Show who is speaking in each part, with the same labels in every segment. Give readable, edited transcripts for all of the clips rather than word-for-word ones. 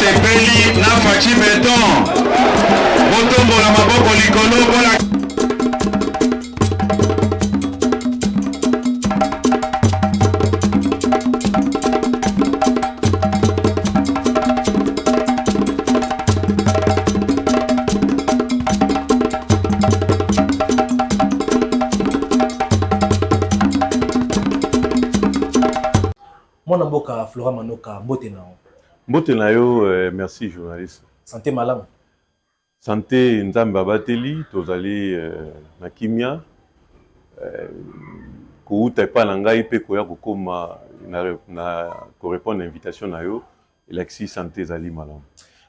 Speaker 1: sepeli na faci beton botombola maboko likolo mpona
Speaker 2: Mon amboka Flora Manoka, mbote na
Speaker 3: Mbote na yo, merci journaliste.
Speaker 2: santé malamu.
Speaker 3: Santé nzambe abateli, tozali na kimia. Kouta epa na ngai pe koya kokoma na correspondre à l'invitation na yo, Elexi santé ezali malamu.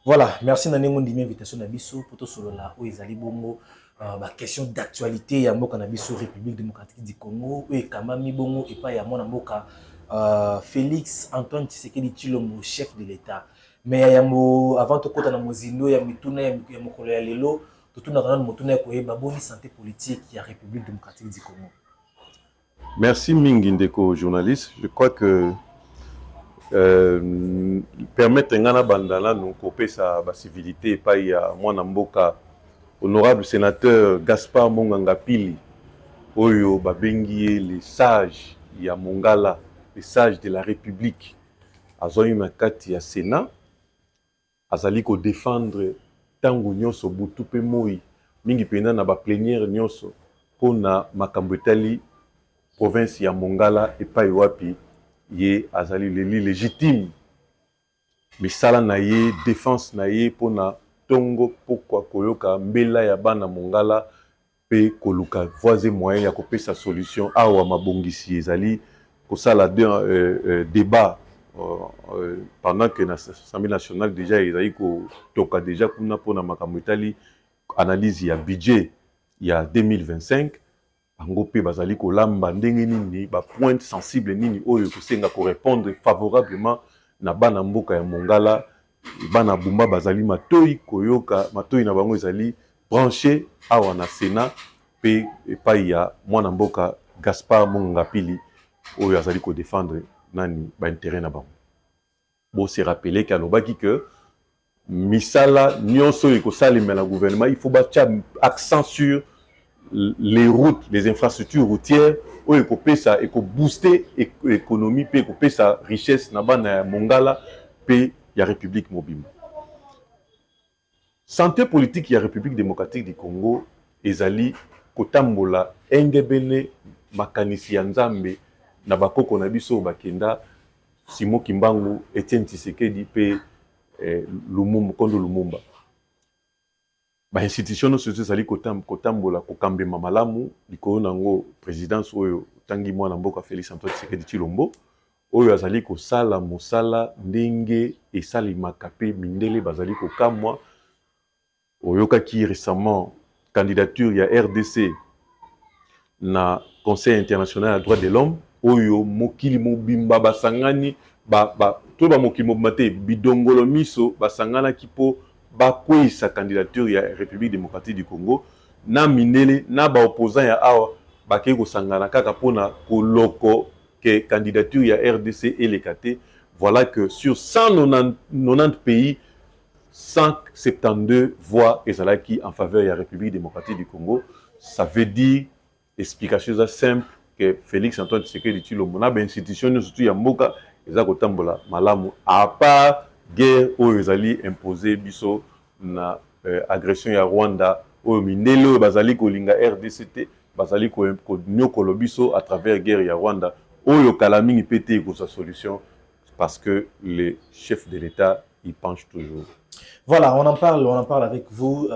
Speaker 2: Voilà, merci na nengo ndimi invitation na biso poto solo la o ezali bongo ba question d'actualité ya mboka na biso République démocratique du Congo o ekamami bongo epa ya mwana mboka Félix Antoine Tshisekedi Tshilombo, chef de l'État. Mais avant de côté na mozindo ya mituna ya mokolo ya lelo, totuna kana motuna ya koyeba boni santé politique ya République démocratique du Congo.
Speaker 3: Merci mingi ndeko journaliste. Je crois que permettre ngana bandala nous couper sa civilité pas ya mwana mboka honorable sénateur Gaspard Monganga Pili oyo babengi les sages ya Mongala, les sages de la République. Azoi makati ya Sénat azali ko défendre tango nyonso butu pe moi mingi pena na ba plénière nyonso pona makambo etali province ya Mongala epai wapi ye azali leli légitime misala na ye défense na ye pona tongo pokwa koyoka mbela ya bana Mongala pe koluka voisin moyen ya kopesa solution awa mabongisi ezali kosala débat pendant que l'Assemblée nationale déjà ezali ko toka déjà kuna pona makambo etali analyse ya budget ya 2025 bango pe bazali kolamba ndenge nini ba pointe sensible nini oyo kosenga ko répondre favorablement na bana mboka ya Mongala bana bumba bazali matoi koyoka matoi na bango ezali branché awa na Sénat pe epai ya mwana mboka Gaspard Monganga Pili oyo azali ko défendre nani ba intérêt na bango. Bon se rappeler qu'alobaki que misala nyonso ekosalemela na gouvernement il faut battre accent sur les routes, les infrastructures routières, où il faut booster l'économie, il faut sa richesse na bana Mongala, puis la République mobile. Santé politique ya République démocratique du Congo, ezali kotambola engebene makanisi ya nzambe na bakoko na biso bakenda Simo Kimbangu, Etienne Tshisekedi pe Lumumba Kondo Lumumba. Ba institution no sote zali kotambola kokambe mamalamu likolo nango présidence oyo tangi mwana mboka Félix Antoine Tshisekedi Tshilombo oyo azali kosala mosala ndenge esalimaka pe mindele bazali kokamwa oyokaki récemment candidature ya RDC na Conseil international des droits de l'homme oyo mokili mobimba basangani to ba mokili mobimate bidongolo miso basangana kipo bakwe sa candidature ya République démocratique du Congo na minele na ba opposant ya awa bakei ko sangana kaka pona koloko que candidature ya RDC elekate. Voilà que sur 190 pays 172 voix ezalaki en faveur ya République démocratique du Congo. Ça veut dire explication simple que Félix Antoine Tshisekedi Tshilombo na ba institution surtout ya mboka ezako tambola malamu à part guerre oyo ezali imposé biso na agression ya Rwanda oyo mindele oyo bazali kolinga RDCT bazali ko nyokolo biso à travers guerre ya Rwanda oyo kala mingi pété ko sa solution parce que les chefs de l'État y penchent toujours.
Speaker 2: Voilà, on en parle avec vous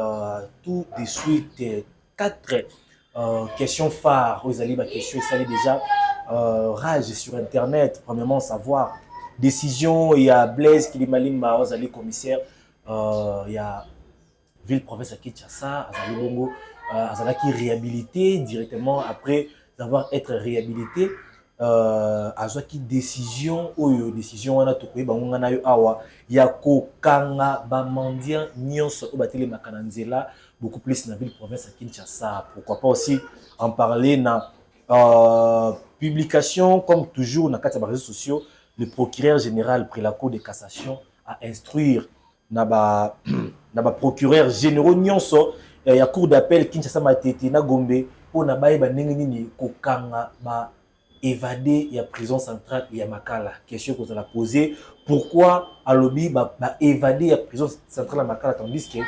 Speaker 2: tout de suite 4 questions phares aux alibas questions ça est déjà rage sur internet. Premièrement savoir décision, il y a Blaise Kilimalimba, Ozali commissaire, il y a ville-province à Kinshasa, Azali Bongo, Azalaki réhabilité directement après avoir été réhabilité. Azwaki décision, décision, on a tout pris, on a eu awa, yako kanga, bamandian, nyonso, obatele makananzela, beaucoup plus dans la ville-province à Kinshasa. Pourquoi pas aussi en parler dans publication, comme toujours dans les réseaux sociaux. Le procureur général pris la Cour de cassation à instruire na ba procureur généraux nyonso ya cour d'appel Kinshasa Matete na Gombe pour na baye ba ndenge nini kokanga ba évader ya prison centrale ya Makala. Question que vous allez poser, pourquoi alobi ba évader ya prison centrale ya Makala tandis que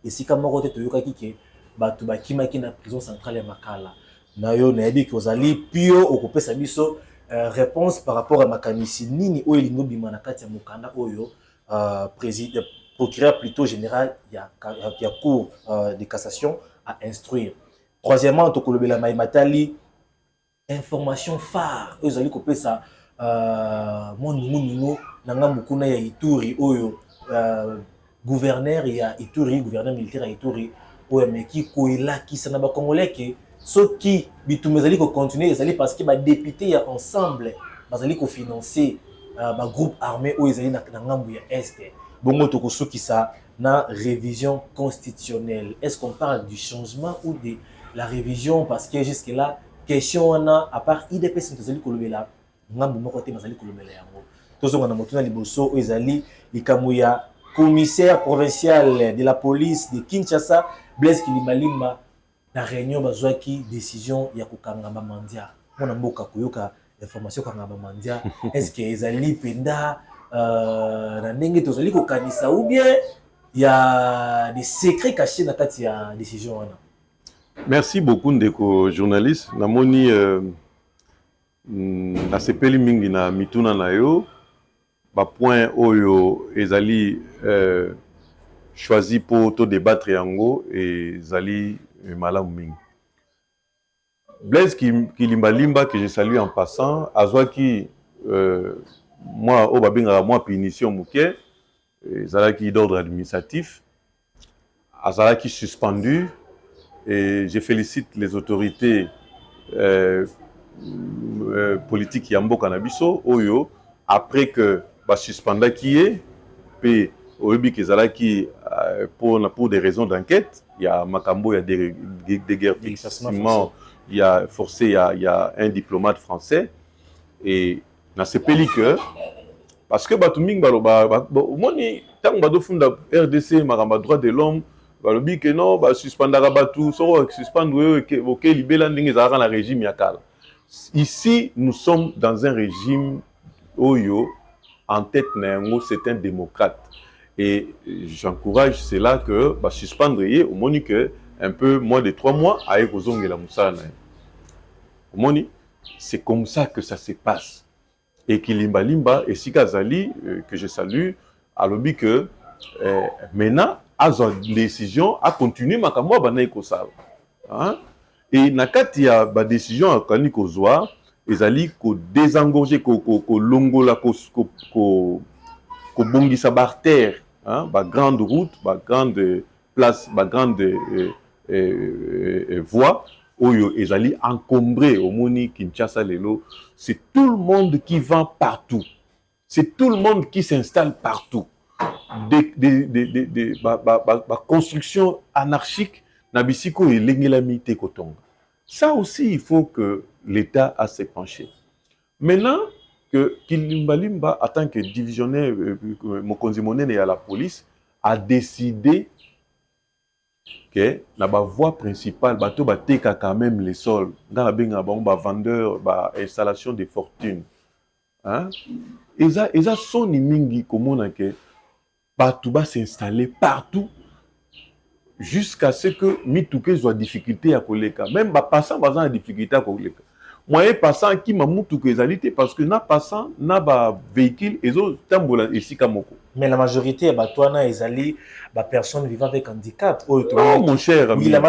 Speaker 2: ici comme côté toyoka kike ba to ba kimaki na prison centrale ya Makala. Na yo na yebi que vous allez pio occuper sa biso réponse par rapport à makanisi nini oyo lingo bima na kati ya mukanda oyo président procureur plutôt général il y a cour de cassation à instruire. Troisièmement, to kolobela mai matali information phare eux allez couper ça mon nanga mukuna ya Ituri oyo gouverneur ya Ituri gouverneur militaire ya Ituri oyo meki koela kisa na ba congolais ke ceux qui bitumezali ko continuer ezali parce que ba député ya ensemble bazali ko financer ba groupe armé oyo ezali na ngambu ya est bongo to ko sokisa na révision constitutionnelle. Est-ce qu'on parle du changement ou de la révision parce que jusque là question wana à part IDPS tozali kolobela ngambu moko te bazali kolobela yango tozonga na motuna liboso ezali likamu ya commissaire provincial de la police de Kinshasa Blaise Kilimbalimba na réunion bazwaki décision ya kokanga ba mandia mona mboka koyoka information kokanga ba mandia est-ce que ezali penda na ndenge tozali kokanisa ou bien il y a des secrets cachés dans kati ya décision wana.
Speaker 3: Merci beaucoup ndeko journaliste namoni na sepeli mingi na mituna na yo ba point oyo ezali choisi pour to débattre yango ezali malamu mingi. Blaise Kilimbalimba que je salue en passant azwaki moi au babinga moi punition muke ezalaki d'ordre administratif azalaki suspendu. Et je félicite les autorités politiques Yambo Kanabiso, Oyo, après que suspenda qui est, puis Oyobi Kezalaki pour des raisons d'enquête, il y a Makambo, il y a des déguerpissements, il y a forcé, il y a un diplomate français, et dans ce pays que, parce que Batuming Baloba, Moni, tant que funda RDC, Maramba droit de l'homme, balobi que non ba suspendara batu so suspendre OK libela ndenge za na régime yakala. Ici nous sommes dans un régime oyo en tête nango c'est un démocrate et j'encourage cela que ba suspendre au moni que un peu moins de 3 mois avec ozongela musala au moni c'est comme ça que ça se passe et Kilimbalimba et Sikazali que je salue alobi que maintenant a une décision à continuer makamwa banayi kosala et nakati ya ba décision akani kozwa ezali ko désengorger ko longola ko bongisa bartère ba grande route ba grande place ba grande voie oyo ezali encombré au moni Kinshasa lelo c'est tout le monde qui vend partout c'est tout le monde qui s'installe partout construction anarchique nabisiko et l'engelamité kotonga. Ça aussi il faut que l'État a se pencher. Maintenant que Kilimbalimba en tant que divisionnaire Mokonzi Monene à la police a décidé que la voie principale bateau bateka quand même les sols dans la benga ba vendeur ba installation de fortune eza soni mingi komona ke Batou va s'installer partout jusqu'à ce que Mitouké soit difficulté à Koleka. Même passant a difficulté à Koleka. Moi, passant qui m'a Mitouké zalité parce que na passant na ba véhicule et autres tambola ici kamoko.
Speaker 2: Mais la majorité batouana ezali ba personnes vivant avec handicap.
Speaker 3: Oh mon cher ami.
Speaker 2: Oui, la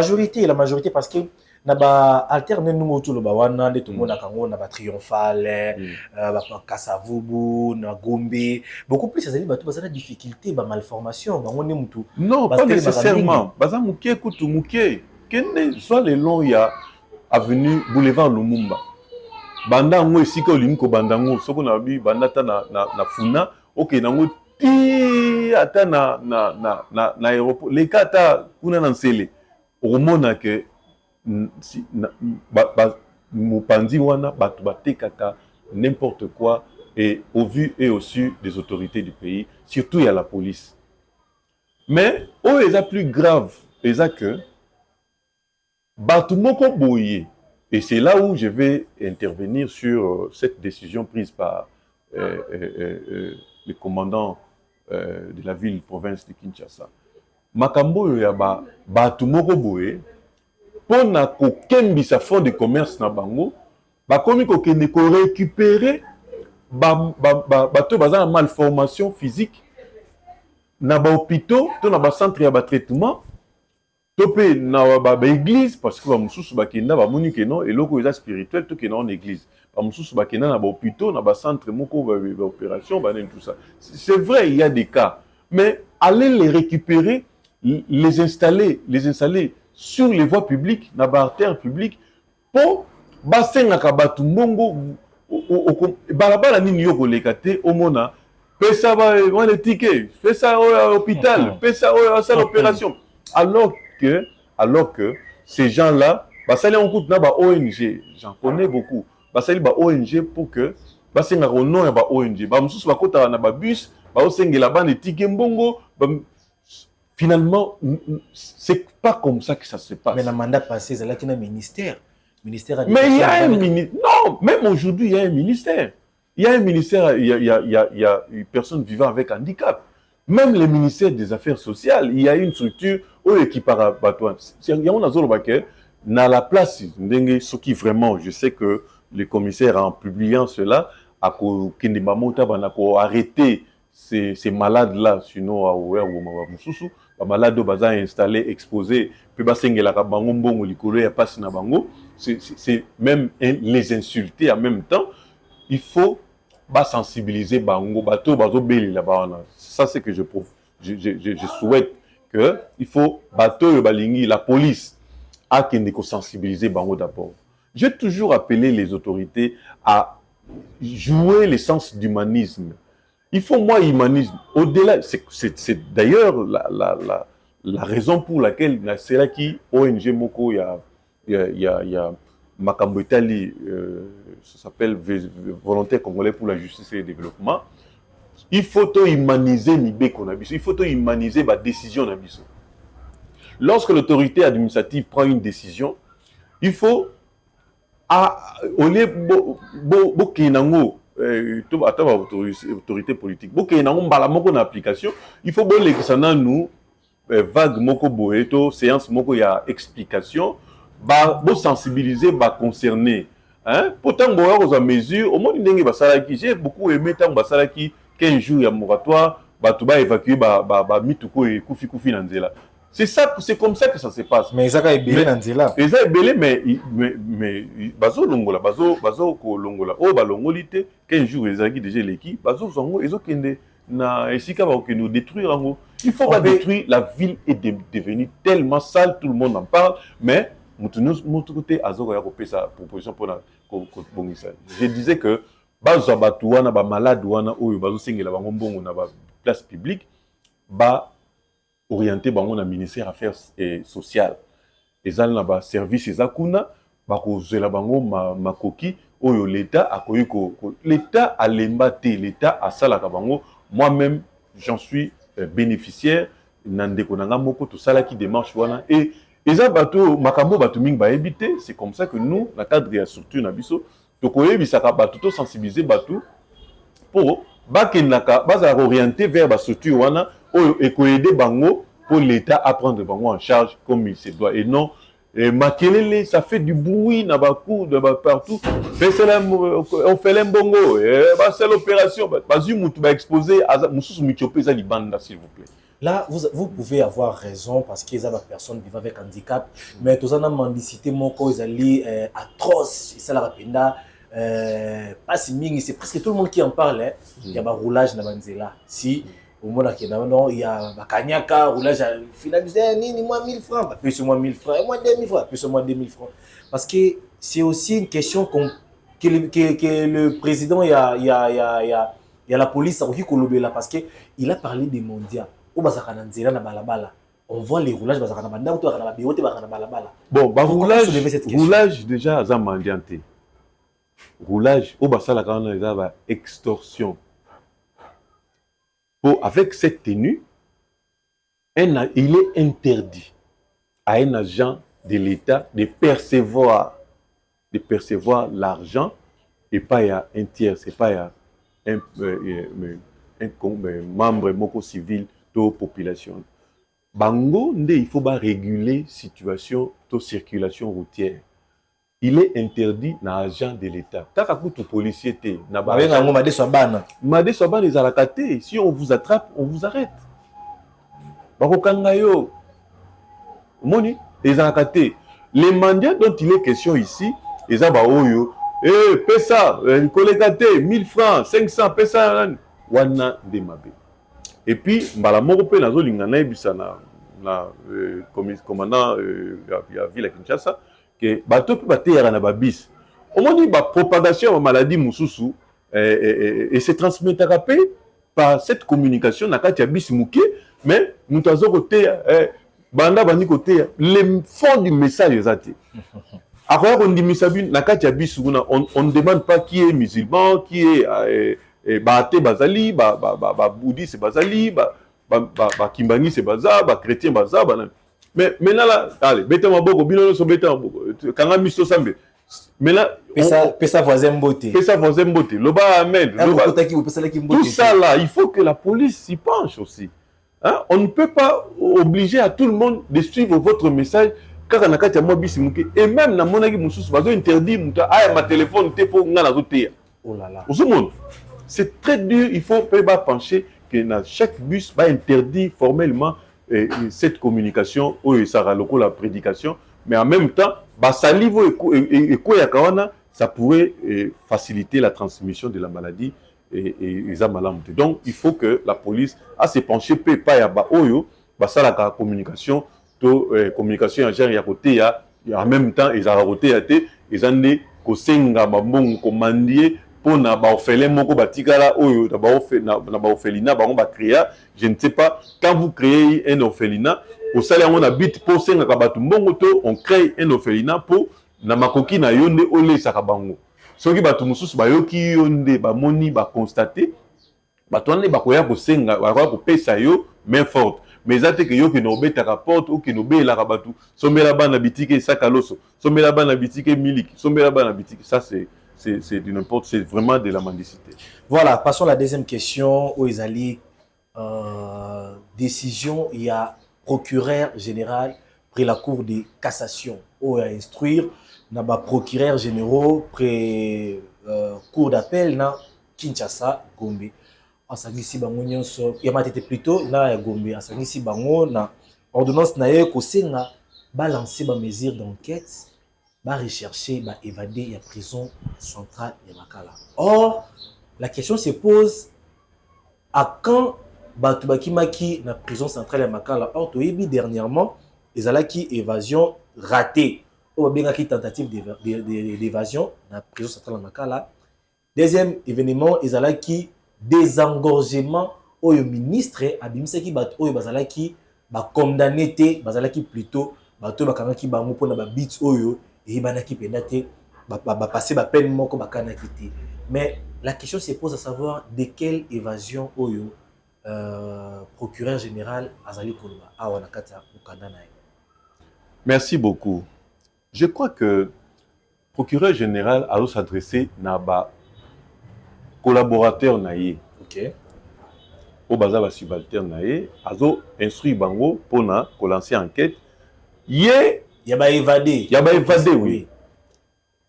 Speaker 2: majorité parce que na ba alterne nous tout le bawana de tout monde kango na ba triomphal ba Kasavubu na Gombe beaucoup plus ezali bato bazana difficulté ba malformation bango ne mutu
Speaker 3: non pas nécessairement baza mukie kutu mukie kende soit le long ya avenue boulevard Lumumba banda ngo esika olimko bandango soko na bi banda ta na funa OK nango ti ata na aéroport les kata kuna na nsele omona que Moupandi wana batu batekaka n'importe quoi et au vu et au su des autorités du pays surtout il y a la police Mais oh eza plus grave eza que bato moko boye. Et c'est là où je vais intervenir sur cette décision prise par le commandant de la ville-province de Kinshasa. Makambo ya bato moko boye pona kokembisa fonds de commerce na bango bakomi kokende ko récupérer bato baza na malformation physique na ba hôpitaux to na ba centre ya ba traitement to pe na ba église parce que ba mususu bakenda ba moni que non eloko eza spirituel to ke na en église ba mususu bakenda na ba hôpitaux na ba centre moko ba opération ba tout ça. C'est vrai, il y a des cas, mais aller les récupérer, les installer sur les voies publiques na ba artère publique pour basenga ka batu mbongo balabala nini yo koleka te omona pesa ba wana ticket pesa au hôpital pesa au salle opération alors que ces gens-là basali on coûte na ba ONG, j'en connais beaucoup, basali ba ONG pour que basenga ko nom ya ba ONG ba mususu bakota na ba bus ba osengela ba ticket mbongo finalement c'est pas comme ça que ça se passe.
Speaker 2: Mais le mandat passé c'est là qu'il y a un ministère.
Speaker 3: Mais il y a un ministère. Non, même aujourd'hui, il y a un ministère. Il y a un ministère, il y a une personne vivant avec handicap. Même le ministère des Affaires sociales, il y a une structure qui parle. Il y a une zone qui dans la place, ce qui vraiment, je sais que le commissaire, en publiant cela, a arrêté ces malades-là, sinon, les malades qui sont installés, exposés, puis c'est même les insulter en même temps. Il faut sensibiliser bango bato bazo beli là-bas. Ça c'est que je souhaite que il faut bato balingi la police a kende ko sensibiliser bango d'abord. J'ai toujours appelé les autorités à jouer le sens d'humanisme. Il faut moi humanisme au-delà, c'est d'ailleurs la raison pour laquelle c'est là qui ONG Moko il y a Makambo Itali, ça s'appelle Volontaire Congolais pour la Justice et le Développement. Il faut humaniser Nibeko Nabiso, il faut humaniser la décision Nabiso. Lorsque l'autorité administrative prend une décision, il faut au lieu autorité politique, application, il faut que nous vague moko boeto séance moko ya explication ba sensibiliser ba concerner hein pourtant boya aux mesures au monde ndenge basala ki j'ai beaucoup aimé tant basala ki 15 jours ya moratoire ba to ba évacuer ba mituko et kufi na nzela. C'est ça, c'est comme ça que ça se passe.
Speaker 2: Mais ça est belé na nzela.
Speaker 3: Et ça est belé mais bazo longola bazo ko longola o ba longolité 15 jours ezaki déjà l'équipe bazo zongo ezokende na esika ba que nous détruire en gros. Il faut pas détruire, la ville est devenue tellement sale, tout le monde en parle, mais notre côté Azoro a coupé sa proposition pour la je disais que bazo batouana ba malade wana oyo bazo singela bango mbongo na ba place publique ba orienté bango na ministère affaires sociales. Ezal na ba service ezakuna ba kozela bango makoki oyo l'état akoyiko l'état alembate l'état asalaka bango. Moi-même, j'en suis bénéficiaire. Tout ça qui démarche et ça bateau makambo bateau ming ba éviter. C'est comme ça que nous, la cadre de la structure nabiso, to koye bisaka bateau sensibiliser bateau pour bakenaka baza orienter vers la structure wana et aider bango pour l'État à prendre bango en charge comme il se doit et non. Makelele, ça fait du bruit nabakou partout. On fait l'embongo, c'est l'opération. Bazu va exposer à Moussous Michopé za libanda s'il vous plaît.
Speaker 2: Là, vous pouvez avoir raison parce qu'il y a des personnes vivant avec handicap, mais tout ça n'a mendicité mon cause atroce, c'est la rapenda. Pas si ming, c'est presque tout le monde qui en parle. Il y a un roulage na banzela. Si au moment qui non, il y a Bakanyaka, roulage finalisé, ni moi 1000 francs, plus ou moins 1000 francs, et moi 2000 francs, plus ou moins 2000 francs. Parce que c'est aussi une question que le président, il y a la police qui là parce qu'il a parlé des mondiaux. On voit les roulages,
Speaker 3: bon, roulage déjà, ça mendianté. Roulage, au bas la grande extorsion. Avec cette tenue, il est interdit à un agent de l'État de percevoir l'argent et pas à un tiers, c'est pas à un membre moko civil de population. Bango, il faut réguler situation de circulation routière. Il est interdit à un agent de l'État. Kaka kutu policier te na ba. Made Soban les alakaté. Si on vous attrape, on vous arrête. Bakokanga yo. Moni les alakaté. Les mandats dont il est question ici, les abaoyo, pesa, collecté 1000 francs, 500 pesa, wana de mabe. Et puis mbala moko pe nazo lingana ebisa na commandant ya ville à Kinshasa que bato pe bateyara na babis. Omoni ba propagation de maladie mususu et se transmettra par cette communication na kati ya bis muke, mais mutu azokote banda bandi côté le fond du message exact. Après on dit misabine na kati ya bis on ne demande pas qui est musulman, qui est baate bazali, ba bouddhiste bazali, ba kimbani c'est baza, ba chrétien baza, mais maintenant là, allez, beta maboko bino so beta maboko. Kanga misto sambe. Mais là,
Speaker 2: pesa voisin mbote.
Speaker 3: Pesa voisin mbote. Loba amen. Tout ça là, il faut que la police s'y penche aussi. Hein? On ne peut pas obliger à tout le monde de suivre votre message car on a qu'à moi bisimuke et même na monaki mususu bazo interdit muta aya ma téléphone te pour ngana zoteya.
Speaker 2: Oh là là.
Speaker 3: C'est très dur, il faut pas pencher que dans chaque bus va interdire formellement cette communication ou ça la prédication, mais en même temps basalivo et ça pourrait faciliter la transmission de la maladie et les amalamte. Donc il faut que la police a se pencher pas ya ba oyo basala la communication to communication en genre ya côté ya en même temps ils a côté ya te ils ont des kosenga babon commandier pour na ba orphelin moko batikala oyo na ba orphelinat ba on ba créer, je ne sais pas, quand vous créez un orphelinat au salaire on habite pour senga ka batu mbongo to on crée un orphelinat pour na makoki na yonde ole sakabango soki batu mususu bayoki yonde ba moni ba constater batu ane ba koya ko senga ba ko pesa yo main forte mais ça que yo ki no beta ka porte ou ki no bela ka batu sombela bana bitike sakaloso sombela bana bitike miliki sombela bana bitike, ça c'est du n'importe, c'est vraiment de la mendicité.
Speaker 2: Voilà, passons à la deuxième question. Où ils allaient décision, il y a procureur général pris la cour de cassation où il a instruire, n'a pas procureur généraux près cour d'appel na Kinshasa Gombe. Asangisi bango nyonso, il y a été plutôt na Gombe. Asangisi bango na ordonnance na ye ko senga balancer ba mesures d'enquête. Va rechercher, va évader la prison centrale de Makala. Or, la question se pose à quand Batubaki Maki la prison centrale de Makala. Or, Toyebi dernièrement, ils ont qui évasion ratée. Ou bien qui tentative d'évasion dans la prison centrale de Makala. Deuxième événement, ils ont qui désengorgement au ministre Abimisaki Bat Oyo Bazalaki ba condamné te Bazalaki plutôt Bato Bakangaki Bango pour na bit Oyo. Et banaki pendate passer ba peine moko bakana kité. Mais la question se pose à savoir de quelle évasion oyo procureur général Azali Koloba a wanakata ukanda nae.
Speaker 3: Merci beaucoup. Je crois que procureur général a s'adresser na ba collaborateur naie.
Speaker 2: OK.
Speaker 3: Au baza ba subalterne naie, azo instruit bango pour na lancer enquête.
Speaker 2: Il y a pas évadé.
Speaker 3: Il y a pas évadé, oui.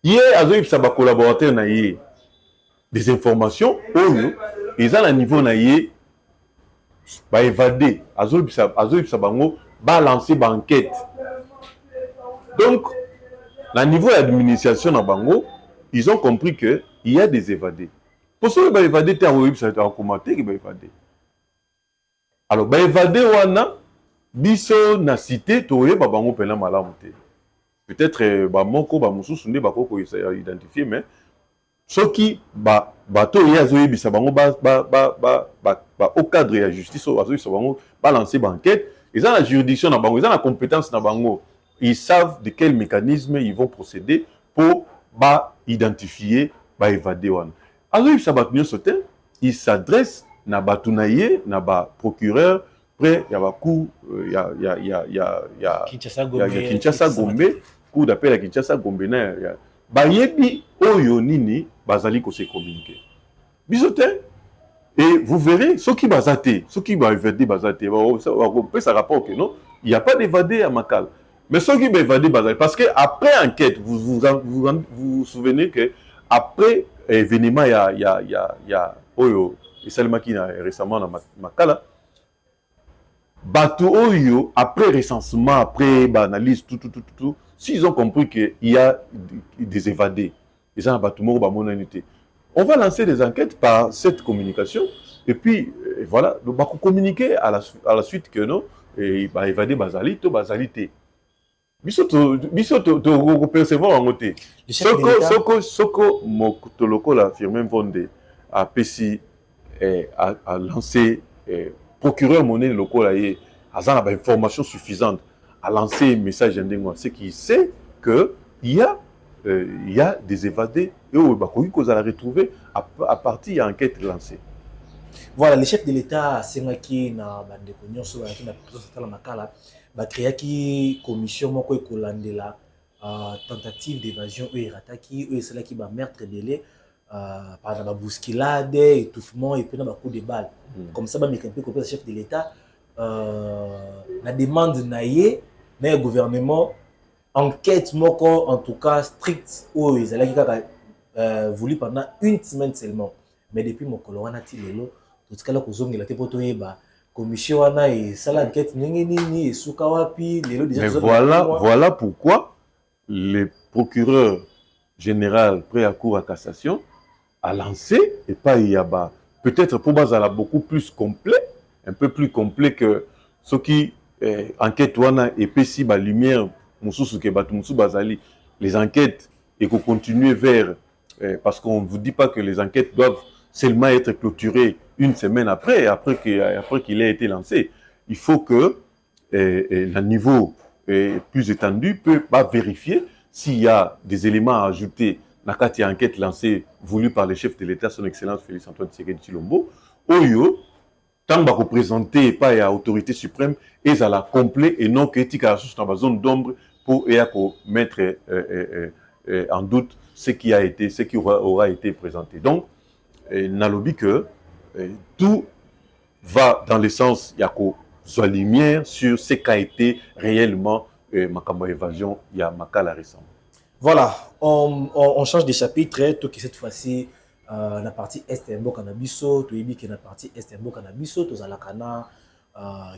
Speaker 3: Hier, il y a des collaborateurs des informations, ils ont un niveau naïe, bah évadé. Il y a lancer une enquête. Donc, au niveau de l'administration na bango, ils ont compris qu'il y a des évadés. Pour ceux qui ont évadé, ils ont commenté qu'ils ont évadé. Alors, bah évadé, biso na cité toye babango pena malamu te peut-être ba moko ba mususu nde bakoko identifier mais soki bato ya zoyebisa bango au cadre ya justice au bango balancer ba enquête ils ont la juridiction na bango ils ont la compétence na bango ils savent de quel mécanisme ils vont procéder pour identifier évader wana azoyebisa bato nyonso te ils s'adressent na batunaye na ba procureur après il y a ba coup il y a Kinshasa Gombe coup d'appel à Kinshasa Gombe na bayebi oyo nini bazali ko se communiquer bisote. Et vous verrez, ceux qui basaté, ceux qui vont évadé basaté, ça rapport que non, il n'y a pas d'évadé à Makala. Mais ceux qui vont évadé basaté, parce que après enquête, vous souvenez que après événement, il y a Oyo et Salma qui récemment dans Makala, Bato Oyo, après recensement, après analyse, tout, s'ils ont compris qu'il y a des évadés, ils ont un bateau mort, mon unité. On va lancer des enquêtes par cette communication et puis voilà, on va communiquer à la suite que non, et bah évader basalité. Biso to percevoir en côté. Soko Mokotoloko la firme Vonde a PCI a lancé procureur monnaie local a une information suffisante a lancé un message indéniable, c'est qu'il sait que il y a des évadés et on va retrouver à partir de l'enquête lancée.
Speaker 2: Voilà, le chef de l'État, Sengaki, na bande konyoso, qui na présenté la makala, ba créé qui commission moko ekolande la tentative d'évasion et rataki, et cela qui va meurtre belé par la bousculade, étouffement et puis na coup de balle. Comme ça, ba mekampe ko le chef de l'État la demande naie, na gouvernement enquête moko en tout cas stricte où ils allaient voulu pendant une semaine seulement, mais depuis mon colorana tilelo tout ce qu'elle a causé la commission wana et ça l'enquête nini et soukawapi lelo déjà.
Speaker 3: Mais voilà pourquoi le procureur général près à cour à cassation a lancé et pas il y a peut-être pour Bazala beaucoup plus complet, un peu plus complet que ce qui enquête wana et PCI ba lumière les enquêtes et qu'on continue vers parce qu'on ne vous dit pas que les enquêtes doivent seulement être clôturées une semaine après qu'il ait été lancé. Il faut que le niveau plus étendu peut pas vérifier s'il y a des éléments à ajouter dans la enquête lancée voulue par le chef de l'État, son Excellence Félix Antoine Tshisekedi Tshilombo. Oyo, tant que représenté par l'autorité suprême, et à la complet et non critique à la source dans la zone d'ombre pour mettre en doute ce qui aura été présenté. Donc, nalobi que tout va dans le sens il y a soit lumière sur ce qu'a été réellement ma évasion il y a Makala récemment.
Speaker 2: Voilà, on change de chapitre tout qui cette fois-ci la partie est mbo cannabis to yebi que la partie est mbo cannabis to zalakana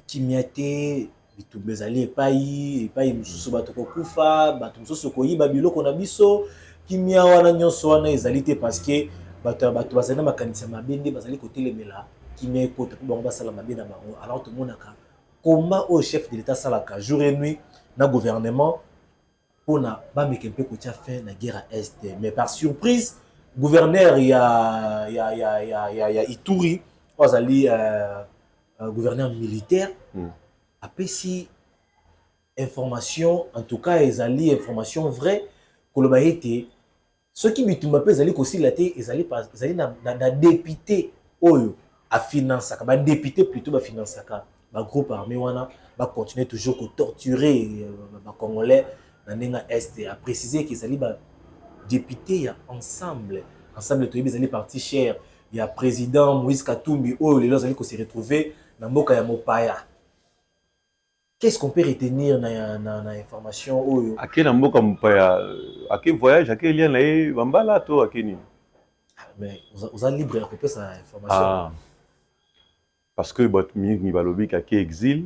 Speaker 2: kimiate bitumbezali epai mususu bato kokufa bato mususu koyiba biloko na biso kimia wana nyonso wana ezali te parce que bato bazali na makanisa mabende bazali kotelemela kimia ekota po bango basala mabe na bango. Alors tomonaka comment au chef de l'État salaka jour et nuit na gouvernement pona ba mekempe ko tia fin na guerre à est, mais par surprise gouverneur il y a Ituri bazali gouverneur militaire a PCI information en tout cas ezali information vraie que le baïté ceux qui bitumba pe ezali ko silaté ezali na député oyo a finance ka ba député plutôt ba finance ka ba groupe armé wana ba continuer toujours ko torturer ba congolais na ninga est a préciser qu'ils ezali ba député ya ensemble to ezali parti cher il y a président Moïse Katumbi oyo les ezali ko se retrouver na mboka ya mopaya. Qu'est-ce qu'on peut retenir dans l'information oyo?
Speaker 3: À quel mboka mopaya, à quel voyage, à quel lien là bambala to à quel?
Speaker 2: Mais vous êtes libre à couper cette information.
Speaker 3: Ah. Parce que ni balobi ka ke exil.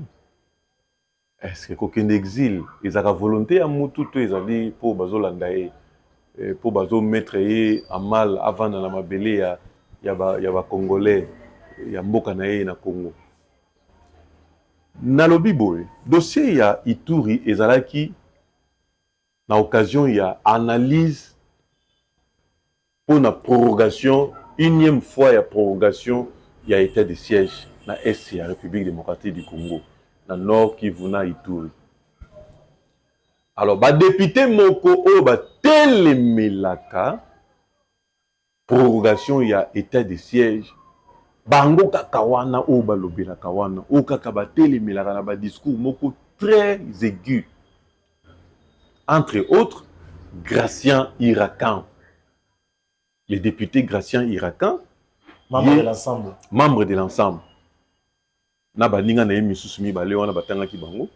Speaker 3: Est-ce que aucun exil, ils ont la volonté à mutu to ezali pour bazolanda pour bazo mettre en mal avant dans la mabele ya ba congolais ya mboka na Congo. Nalobi boy, dossier ya Ituri ezalaki na occasion ya analyse pour la prorogation, énième fois ya prorogation ya état de siège na est ya République démocratique du Congo, na nord Kivu na Ituri. Alors ba député moko o ba telemelaka prorogation ya état de siège bango kaka wana o balobelaka wana o kaka batelemelaka na ba discours moko très aigu. Entre autres, Gratien Irakan, le député Gratien Irakan,
Speaker 2: membre de l'ensemble.
Speaker 3: Membre de l'ensemble. Na baninga na yemi susumi bale wana batanga ki bango.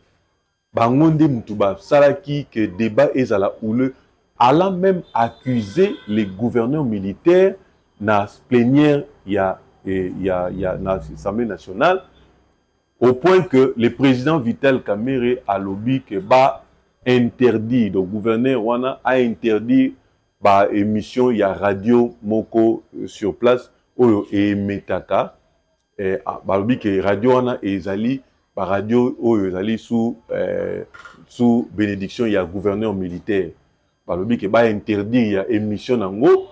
Speaker 3: Bango nde mutu ba salaki que débat ezala houleux, allant même accuser les gouverneurs militaires na plénière ya l'Assemblée nationale, au point que le président Vital Kamerhe a lobby que ba interdit, donc gouverneur wana a interdit ba émission ya radio moko sur place oyo e metaka ba lobby que radio wana ezali ba radio oyo ezali sous bénédiction ya gouverneur militaire, ba lobby que ba interdit ya émission nango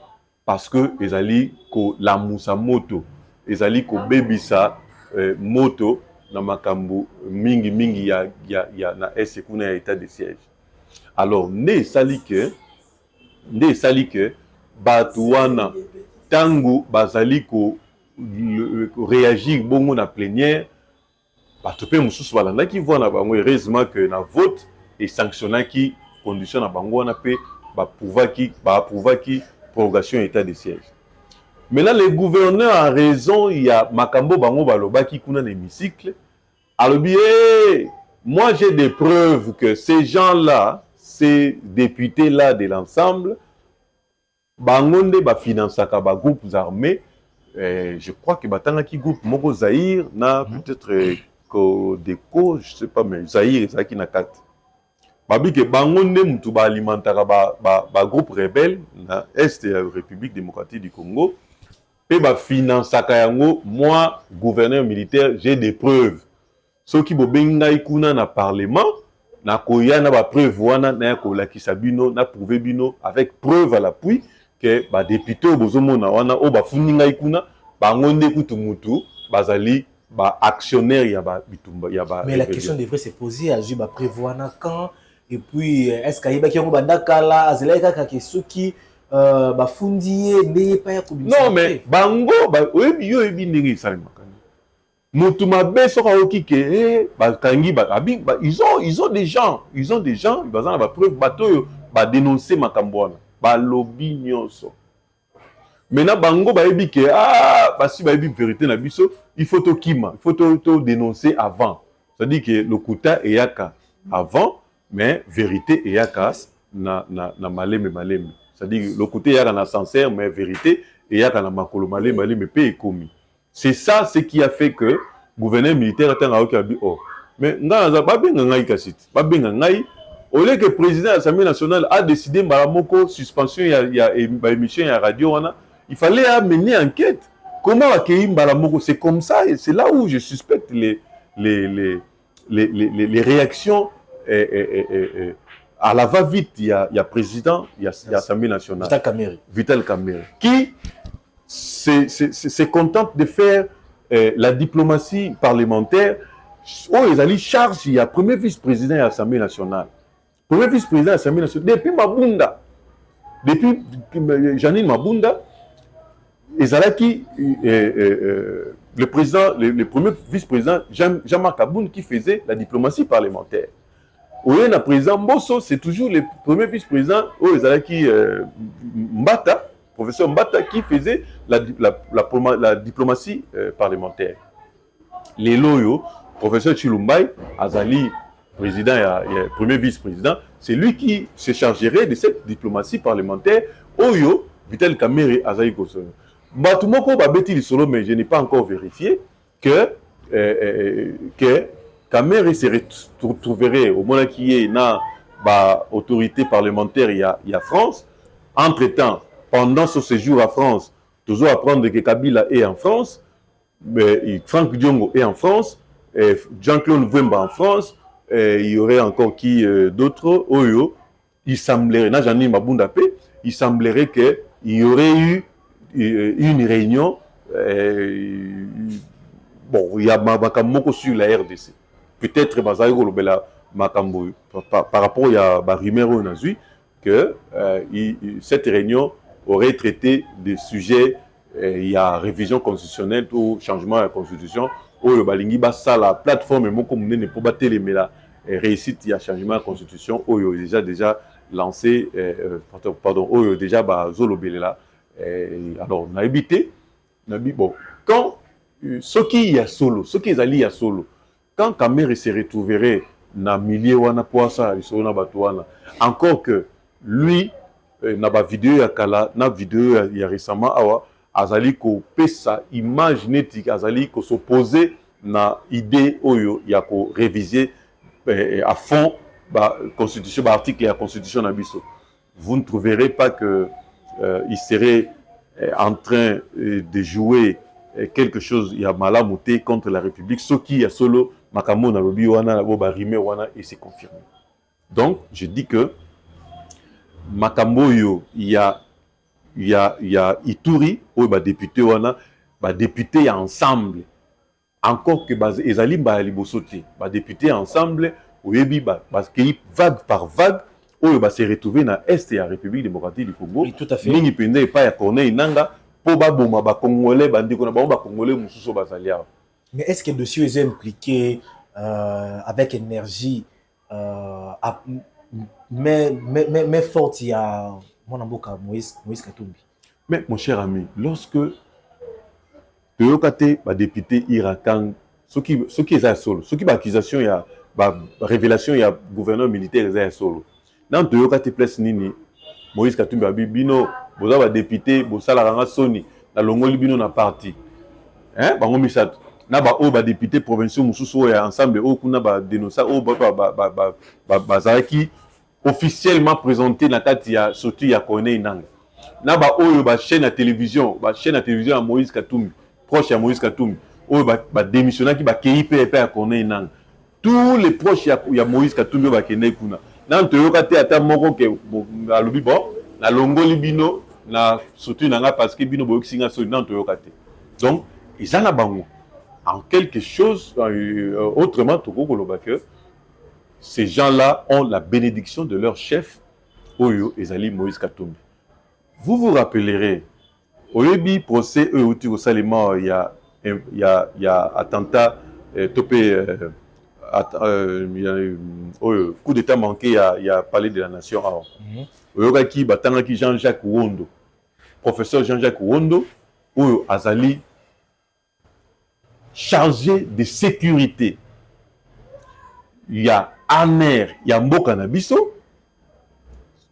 Speaker 3: parce que ezali ko la musa moto ezali ko bebisa moto na makambo mingi ya na est kuna ya état de siège. Alors ne sali que batu wana tangu bazali ko réagir bongo na plénière batu pe mususu balandaki voix bango, heureusement que na vote et sanctionnaki condition na bango wana pe ba prouvaki prorogation état de siège. Maintenant, le gouverneur a raison, il y a Makambo Bango Balobaki kuna dans l'hémicycle. Alors, moi j'ai des preuves que ces gens-là, ces députés-là de l'ensemble, Bangonde ba financaka ba groupes armés. Je crois que Batangaki groupe Moko Zahir, na peut-être Codeco, je sais pas, mais Zahir, ça qui n'a quatre. Babi que Bangonde mutu ba alimentaka ba groupe rebelle na est de la République démocratique du Congo. Et bah finance yango, moi gouverneur militaire, j'ai des preuves. Ceux qui bobenga ikuna na parlement, na koya na ba preuve wana na ko la kisabino na prouvé bino avec preuve à l'appui que ba député bozomona wana o ba funinga ikuna ba ngonde kutu mutu bazali ba actionnaire ya ba bitumba ya ba.
Speaker 2: Mais la question devrait se poser à Juba prévoir quand et puis est-ce qu'il y a un bandakala azela kaka soki bafundiye ne pas ya kubisa.
Speaker 3: Non mais bango oyebi yo ebi ndenge esalemaka mutu mabe soka oki ke bakangi ils ont des gens bazana ba preuve bato ba dénoncer makambo wana ba lobby nyonso. Maintenant bango bayebi ke basi bayebi vérité na biso, il faut to dénoncer avant. C'est-à-dire que le kuta eyaka avant mais vérité eyaka na maleme. C'est-à-dire le côté yaka na sincère mais vérité eyaka na makolo maleme pe ekomi. C'est ça ce qui a fait que gouverneur militaire atanga okabi mais ngana ba benga ngai kasiti ba benga ngai au lieu que président de l'Assemblée nationale a décidé malamoko suspension ya émission ya radio wana, il fallait amener enquête. Comment accueillir malamoko? C'est comme ça et c'est là où je suspecte les réactions à la va-vite. Il y a président, il y a l'Assemblée nationale. Vital Kamerhe. Qui se contente de faire la diplomatie parlementaire. Oh, ils allaient charge, il y a premier vice-président de l'Assemblée nationale. Premier vice-président de l'Assemblée nationale. Depuis Mabunda, depuis Janine Mabunda, ils allaient qui le président, le premier vice-président Jean-Marc Aboun qui faisait la diplomatie parlementaire. Oui, le président Mbosso, c'est toujours le premier vice-président, Mbata, professeur Mbata, qui faisait la diplomatie parlementaire. Les loyaux, professeur Chilumbai, Azali, président et premier vice-président, c'est lui qui se chargerait de cette diplomatie parlementaire. Oyo, Vital Kamerhe, Azali Kosono. Batumoko babeti li solo, mais je n'ai pas encore vérifié que Kamerhe se retrouverait au moment qui est na autorité parlementaire il y a France. Entre-temps, pendant ce séjour à France, toujours apprendre que Kabila est en France, mais Franck Diongo est en France, Jean-Claude Vemba en France, il y aurait encore qui d'autres, Oyo, il semblerait, na Janine Mabunda Pe, il semblerait qu'il y aurait eu une réunion, bon, il y a Makamoko sur la RDC. Peut-être par rapport à rumeur on a vu que cette réunion aurait traité des sujets il y a révision constitutionnelle ou changement de la constitution oyo balingi basala plateforme moko munene pour batelemela réussite il y a changement de la constitution oyo déjà lancé pardon oyo déjà bazolobelela alors na habité bon quand ce qui y a solo ce qui ezali ya solo quand Kamere se retrouverait na milieu wana poasa lisolo na bato wana encore que lui na ba vidéo ya kala na vidéo ya récemment awa azali ko pesa image netique azali ko s'opposer na idée oyo ya ko réviser à fond ba constitution ba article ya constitution na biso. Vous ne trouverez pas que il serait en train de jouer quelque chose ya malamuté contre la République ce qui a solo makambo na lobi wana bo ba rimé wana et c'est confirmé. Donc je dis que makambo yo il y a Ituri ou ba député wana ba député ensemble encore que bas ezali ba libosoté ba député ensemble oyebi parce que vague par vague ou ba se retrouver na est ya République démocratique du Congo.
Speaker 2: Oui, tout à fait.
Speaker 3: Mingi pende pas ya Corneille Nanga po ba boma ba congolais bandiko na ba congolais mususu bazalia.
Speaker 2: Mais est-ce que le dossier est impliqué avec énergie mais forte, il y a mon amboka Moïse Katumbi.
Speaker 3: Mais mon cher ami, lorsque Toyokate ba député Irakan, ce qui est solo, ce qui ba accusation ya ba révélation ya gouverneur militaire est solo. Dans Toyokate place nini Moïse Katumbi abibino boza ba député bosala ranga soni na longoli bino na parti. Hein bango misatu na ba o ba député provinciaux mususu ya ensemble o kuna ba dénoncer o ba zaki officiellement présenté na kati ya surtout ya Corneille Nanga. Na ba oyo ba chaîne à télévision à Moïse Katumbi, proche à Moïse Katumbi, oyo ba démissionnaire qui ba KIP à Corneille Nanga. Tous les proches ya Moïse Katumbi ba kene kuna. Na toyoka te ata moko ke na lobi bon, na longoli bino na surtout nanga parce que bino boyo kisinga so na toyoka te. Donc, ezana bango en quelque chose autrement to koloba que ces gens-là ont la bénédiction de leur chef, Oyo Ezali Moïse Katumbi. Vous vous rappellerez, Oyebi procès Euti au Salima, il y a attentat, topé, coup d'état manqué, il y a palais de la nation. Oyokaki, Batangaki Jean-Jacques Wondo, professeur Jean-Jacques Wondo, Oyo Azali, chargé de sécurité. Il y a Aner, il y a Mboka Nabiso,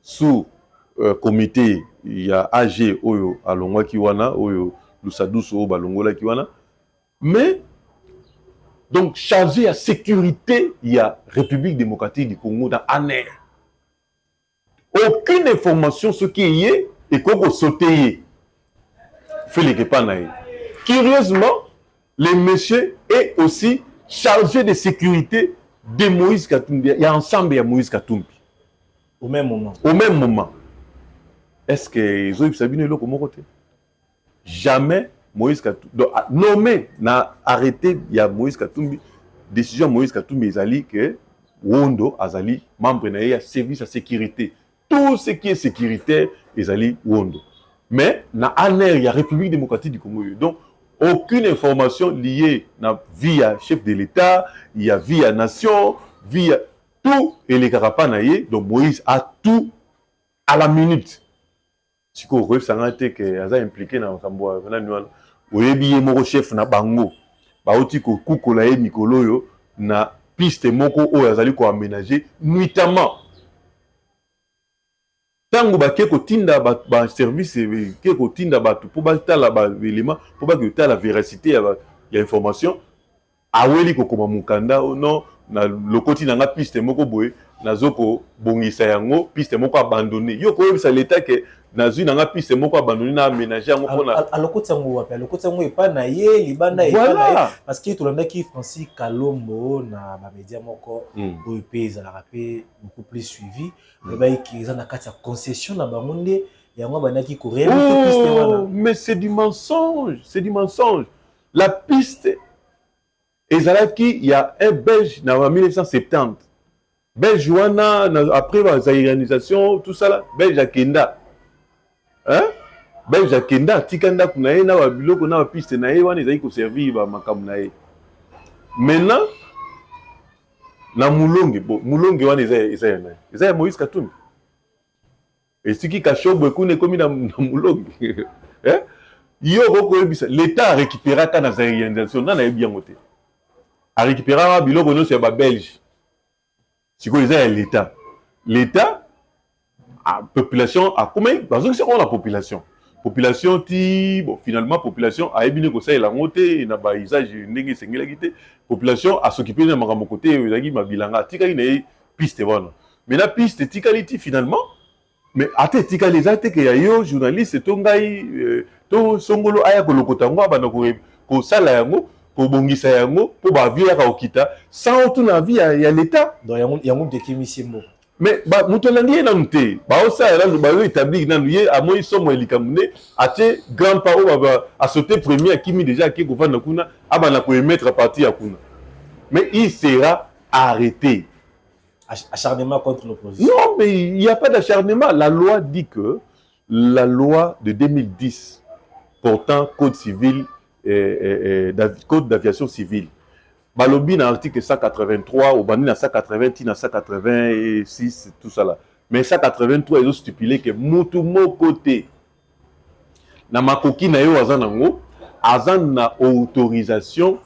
Speaker 3: sous comité, il y a AG Oyo Alongwa Kiwana, Oyo Lusadouso Oyo Balongola Kiwana. Mais, donc, chargé à sécurité, il y a République démocratique du Congo dans Aner. Aucune information ce qui y est et qu'on sauté. Fait les képanaïs. Curieusement, le monsieur est aussi chargé de sécurité de Moïse Katumbi. Il y a ensemble, il y a Moïse Katumbi.
Speaker 2: Au même moment.
Speaker 3: Au même moment. Est-ce que ils ont eu le côté? Jamais Moïse Katumbi. Donc, nommé, n'a arrêté, il y a Moïse Katumbi. Décision Moïse Katumbi, Ezali, que Wondo, Azali, membre de service à sécurité. Tout ce qui est sécuritaire, Ezali, Wondo. Mais, na ANER, il y a République démocratique du Congo. Donc, aucune information liée via chef de l'État, il y a via nation, via tout, et les carapanaïs, donc Moïse a tout à la minute. Si vous avez été impliqué dans le Cambois, vous avez mon chef na bango, baoti ko kukolaye mikoloyo na piste moko o yazali ko aménager nuitamment. Tango ba ke ko tinda ba service ke ko tinda ba pour ba tala ba élément pour ba que la véracité ya information aweli ko koma mukanda non na lokoti na nga piste moko boye nazoko bongisa yango piste moko abandonné yo ko yebisa l'état que nazu na nga piste moko abandonné na aménager yango pona
Speaker 2: alokoti yango wapi alokoti yango epa na ye libanda epa na ye parce que tolandaki Francis Kalombo na ba média moko oyo pe ezalaka pe beaucoup plus suivi lobai ki eza na kati ya concession na bango nde yango bandaki ko réalité piste wana.
Speaker 3: Mais c'est du mensonge la piste ezalaki il y a un belge en 1970 belge wana après les organisations tout ça là belge à Kenda hein belge akenda tikanda kuna ye na biloko na piste na ye wana ezali ko servir ba makambo na ye. Maintenant na mulonge wana eza ya Moïse Katumbi. Et ce qui Kashobwe kune komi na mulonge. Hein? L'État a récupéré quand la réalisation na bien moté. A récupéré biloko no c'est ba belge. Si quoi l'État. L'État a population a combien parce que c'est quoi la population? Population ti bon finalement population a ebine ko ça la montée na ba usage ndenge sengela kité. Population a s'occuper de makambo côté ezaki mabilanga tika ine piste bona. Mais la piste tika liti finalement mais ate tika les ate que yo journaliste to ngai to songolo aya ko lokota ngo abana ko sala yango ko bongisa yango po ba vie ya okita sans tout na vie ya l'état
Speaker 2: donc yango de kimisimbo.
Speaker 3: Mais ba mutolandi na nté ba osa la ba établir na lié à moi somo elikamune ate grand pa o ba a sauté premier kimi déjà qui ko vanda kuna abana ko mettre parti ya kuna. Mais il sera arrêté.
Speaker 2: Acharnement contre l'opposition.
Speaker 3: Non, mais il n'y a pas d'acharnement. La loi dit que la loi de 2010 portant code civil code d'aviation civile. Balobi dans l'article 183, au bandi dans 180, 186, tout ça là. Mais 183, ils ont stipulé que mutumo côté. Na makoki na yo azanango, azan na autorisation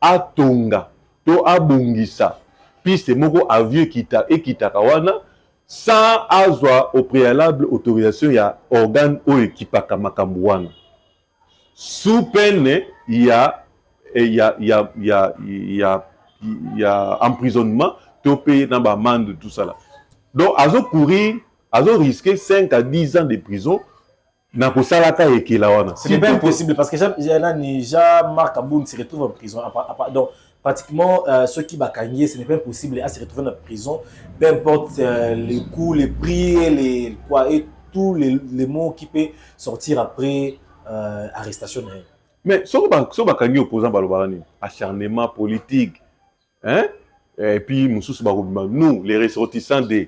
Speaker 3: à tonga, to abungisa. Piste moko avieux kita et kita kawana sans avoir au préalable autorisation ya organe ou équipaka makambo wana. Sous peine il y a emprisonnement to payer dans ba amende tout ça là. Donc azo courir, azo risquer 5 à 10 ans de prison na ko salaka ekela wana.
Speaker 2: C'est pas impossible parce que déjà Marc Aboun se retrouve en prison donc pratiquement ceux qui bakangé, ce n'est pas impossible à se retrouver en prison, peu importe les coûts, les prix, les quoi et tous les mots qui peuvent sortir après arrestation.
Speaker 3: Mais ce que bakangé opposant balobarani, acharnement politique, hein? Et puis nous les ressortissants de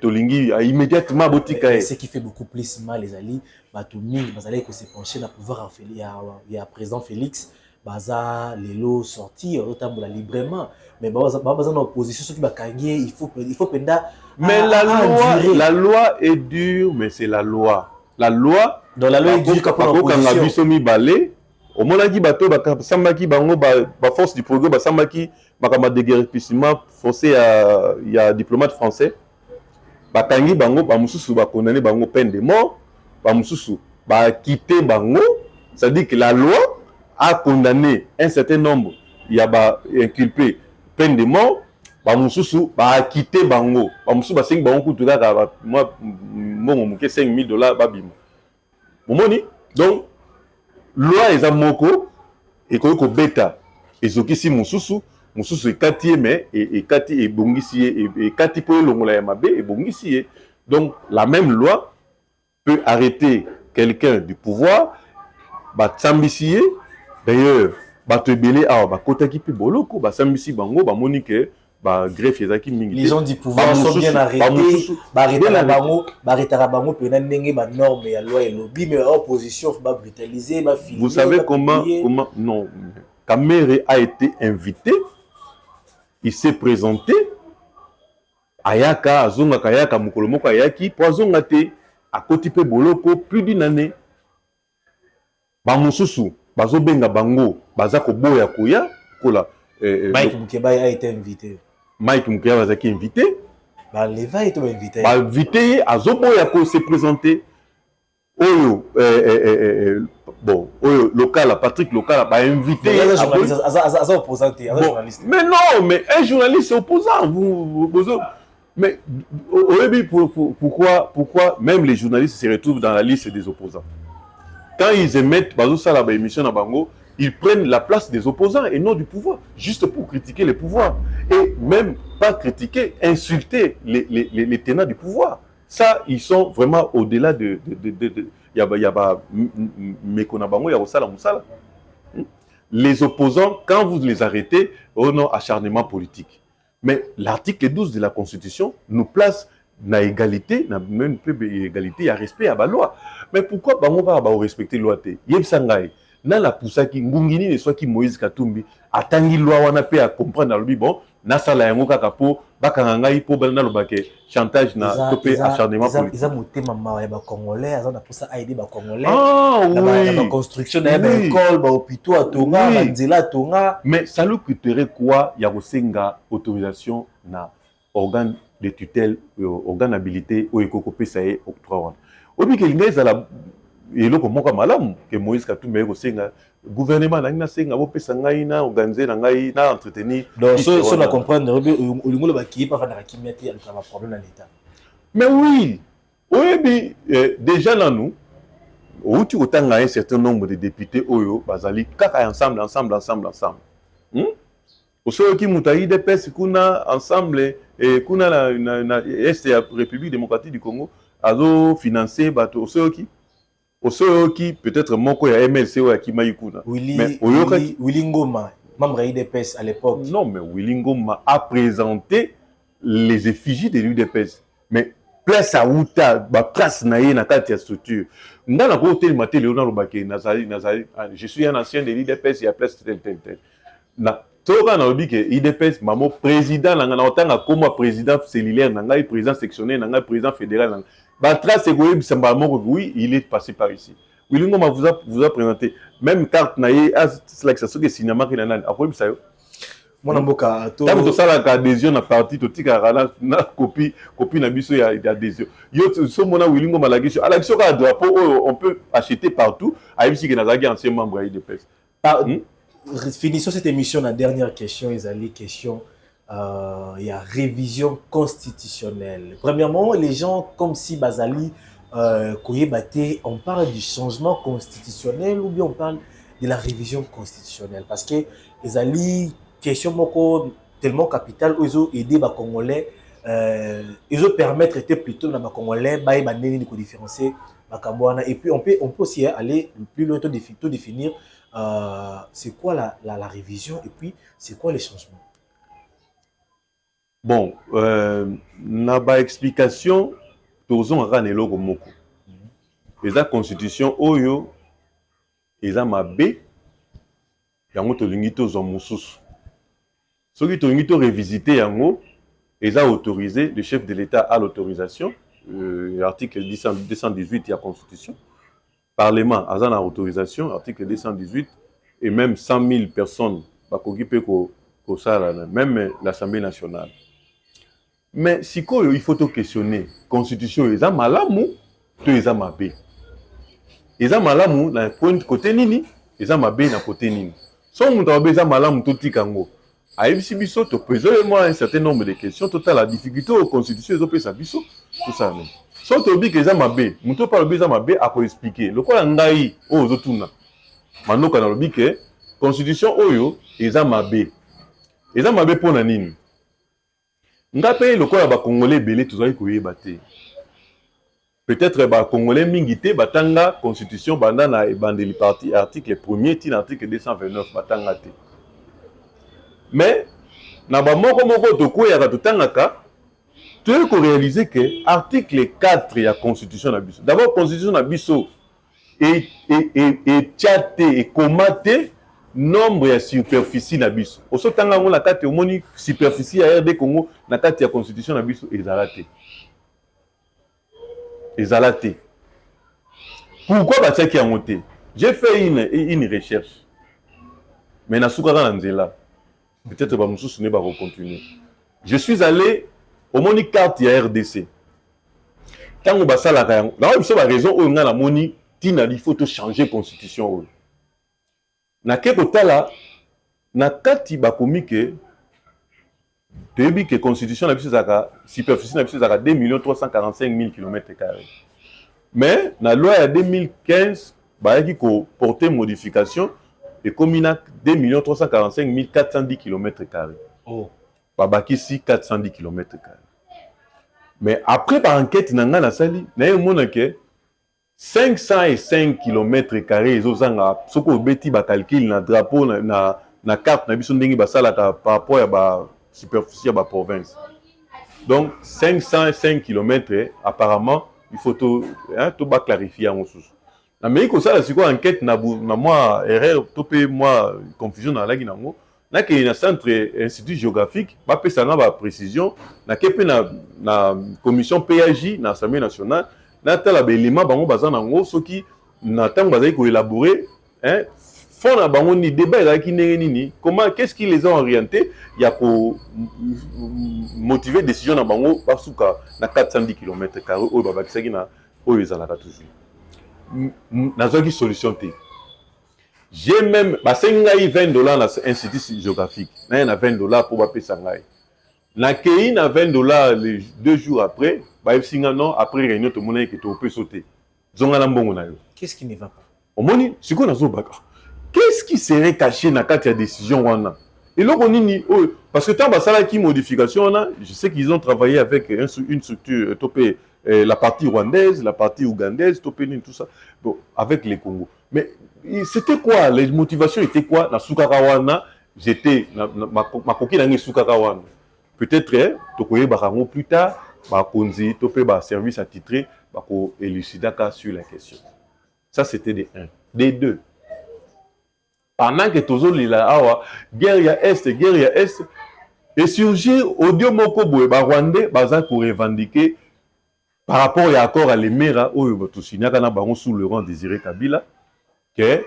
Speaker 3: Tolingi immédiatement botika.
Speaker 2: Ce qui fait beaucoup plus mal les alliés, Batoumi, Bazalé que se pencher dans pouvoir il y a président Félix. Baza lelo sortir autant librement mais baza dans opposition ceux qui va gagner il faut penda
Speaker 3: mais la loi est dure mais c'est la loi
Speaker 2: dans la loi est dure quand
Speaker 3: opposition mi balé au mona ki bato ba sambaki bango ba force du progrès ba sambaki makama déguerpissement forcé il y a diplomate français ba tangi bango ba mususu ba condamné bango peine de mort ba mususu ba quitter bango ça dit que la loi a condamné un certain nombre, il y a inculpé peine de mort, ba mususu ba acquitté bango, ba mususu ba 5 bango kutuka ka moi mon $5,000 ba bima. Momoni donc loi eza moko et ko beta ezokisi mususu ekati mais ekati ebongisi et kati po longola ya mabe ebongisi donc la même loi peut arrêter quelqu'un du pouvoir ba tsambisier. D'ailleurs,
Speaker 2: les gens du pouvoir sont bien arrêtés.
Speaker 3: Vous savez comment non. Kamere a été invité, il s'est présenté. Ayaka, Azonga Kayaka, Mukolomoko Ayaki, Poisongate, à côté de Boloko, plus d'une année. Bamususu. Bazo benga bango, bazako boya koya, kola.
Speaker 2: Mike Mukeba a été invité.
Speaker 3: Mike Mukeba a été invité.
Speaker 2: Leva est invité.
Speaker 3: Invité, azo boya ko se présenter. Oyo, bon, Oyo local, Patrick local, ba invité. Mais non, mais un journaliste opposant, mais pourquoi même les journalistes se retrouvent dans la liste des opposants? Quand ils émettent émission à Bango, ils prennent la place des opposants et non du pouvoir, juste pour critiquer les pouvoirs. Et même pas critiquer, insulter les tenants du pouvoir. Ça, ils sont vraiment au-delà de les opposants, quand vous les arrêtez, oh non, acharnement politique. Mais l'article 12 de la Constitution nous place na égalité, na même peu égalité, il y a respect à la loi. Mais pourquoi bango va respecter la loi te? Yebsangai, na la poussaki ngungini ne soit qui Moïse Katumbi atangi loi wana pe à comprendre le bon na sala yango kaka po bakangai po bana lobake chantage na topé acharnement politique.
Speaker 2: Ils ont monté maman ya ba congolais, ils ont poussa aider ba congolais.
Speaker 3: Ah oui.
Speaker 2: La construction na ba école, ba hôpitaux à Tonga, ba nzela Tonga.
Speaker 3: Mais ça lui coûterait quoi? Ya kosenga autorisation na organe de tutelle, organe habilité ou ekokopé ça est octroi. Obi kelinga ezala eloko moko malamu que Moïse Katumbi kosenga gouvernement na senga bo pesa ngai na organiser na ngai na entretenir.
Speaker 2: Donc ça na comprendre olingo ba ki pa fana kimia te alika ba problème na l'état.
Speaker 3: Mais oui. Oui, déjà là nous où tu autant un certain nombre de députés oyo bazali kaka ensemble. Oso ki mutayi de pes kuna ensemble et kuna na est la République démocratique du Congo azo financer bato oso qui peut-être moko ya MLC ou ya Kimayikuna.
Speaker 2: Mais Willy Ngoma, membre IDPS à l'époque.
Speaker 3: Non, mais Willy Ngoma a présenté les effigies de l'UDPS. Mais place à Outa, place naïe na kati ya structure. Dans la côté maté Léonard Lobake, Nazari, je suis un ancien de l'IDPS, il y a place tel. Na toka na obi ke IDPS mamo président na otanga comme président cellulaire na ngai président sectionnaire na ngai président fédéral na Batra Segoye Samba moko oui, il est passé par ici. Willy Ngoma vous a présenté même carte naïe c'est like ça que cinéma qui na après ça yo.
Speaker 2: Mwana mboka
Speaker 3: to to sala ka adhésion na parti to tika na copie na biso ya adhésion yo so mona Willy Ngoma la question ka drapeau on peut acheter partout a ici que nazaki ancien membre de l'IDPS.
Speaker 2: Finissons cette émission la dernière question Ezali question il y a révision constitutionnelle. Premièrement les gens comme si Bazali Koyebate on parle du changement constitutionnel ou bien on parle de la révision constitutionnelle parce que Ezali question moko tellement capitale où ils ont aidé les Congolais ils ont permettre était plutôt dans les Congolais bah ils ont différencier et puis on peut aussi aller plus loin tout définir c'est quoi la révision et puis c'est quoi les changements.
Speaker 3: Bon na ba explication tozon ranelo ko moko la constitution oyo eza mabe yango tolingi tozo mususu. Ce qui est révisité yango, ils ont autorisé, le chef de l'État a l'autorisation, article 218 de la Constitution. Parlement a l'autorisation, article 218, et même 100 000 personnes, même l'Assemblée nationale. Mais si il faut te questionner, la Constitution, ils ont malamou, ils ont mabé. Ils ont malamou, dans le côté nini, ils ont mabé dans le côté nini. Si on a malamou, tout le monde. À Biso, tu poses un certain nombre de questions. Total la difficulté aux constitutions, ils ont pris ça biso. Tout ça. Si tu dis que les amabé, tu parles des amabé à quoi expliquer. Le quoi n'aïe aux autres na. Maintenant quand on dit que constitution oyo les amabé. Les amabé pour nanine. N'appelle le quoi ba congolais belé tout ça qui batté. Peut-être ba congolais mingité batanga constitution bandana et bandeli parti article 1er tin article 229 batanga té. Mais, na ba moko to koya ka tutangaka, tu as réalisé que l'article 4 de la Constitution na biso. D'abord, la Constitution na biso est tchaté et comaté nombre de superficie na biso. Au sotanga on la carte au moni superficie à RD Congo na carte de la Constitution na biso ezalaté. Ezalaté. Pourquoi ba tchaki a monté? J'ai fait une recherche. Mais na soukara nzela. Peut-être que je ne vais pas continuer. Je suis allé au moni carte de RDC. Quand on va ça la raison, on a la moni, il faut changer la constitution. Na quelque là, na carte ba komi que la constitution la superficie na 2 345 000 km². Mais la loi de 2015 ba qui porter modification et comme il a 2 345 410 km².
Speaker 2: Oh.
Speaker 3: Babaki ici 410 km². Mais après par enquête, il y a 505 km². Ce qu'on bêti calcul na drapeau na carte na biso ndenge basala par rapport à la superficie de la province. Donc 505 km apparemment il faut tout clarifier en sous. Mais comme ça c'est quoi enquête na moi erreur topé moi confusion dans la guinango. Na que na centre institut géographique ba pesa na ba précision na kepe na commission PAJ na Assemblée nationale na tala ba élément bango bazana ngo soki na tango bazali ko élaborer hein fond na bango ni débat ezalaki ndenge nini comment qu'est-ce qui les a orientés ya ko motiver décision na bango basuka na 410 km carré oyo babakisaki na oyo ezalaka toujours nazwaki solution te. J'ai même basengai $20 na institut géographique na $20 pour bapesa ngai na kei na $20 les 2 jours après baesinga non après réunion to monnaie que to peut sauter zonga na mbongo na yo.
Speaker 2: Qu'est-ce qui ne va pas?
Speaker 3: Omoni siko nazo baka. Qu'est-ce qui serait caché dans la décision wana? Et là, parce que tant basala qui modification là, je sais qu'ils ont travaillé avec une structure topé la partie rwandaise, la partie ougandaise, topé tout ça, bon, avec les Congo. Mais c'était quoi? Les motivations étaient quoi? Na Sukarawana, j'étais ma coquille dans Sukarawana. Peut-être tokoye barango plus tard, ba konzi topé ba service attitré, ba ko élucidaka sur la question. Ça c'était des 1, des 2. Pendant que tous les là, guerre ya est, et surgit audio moko boye ba Rwandais baza pour revendiquer par rapport à l'accord à l'Emera où tout signé kana bango sous le rang Désiré Kabila que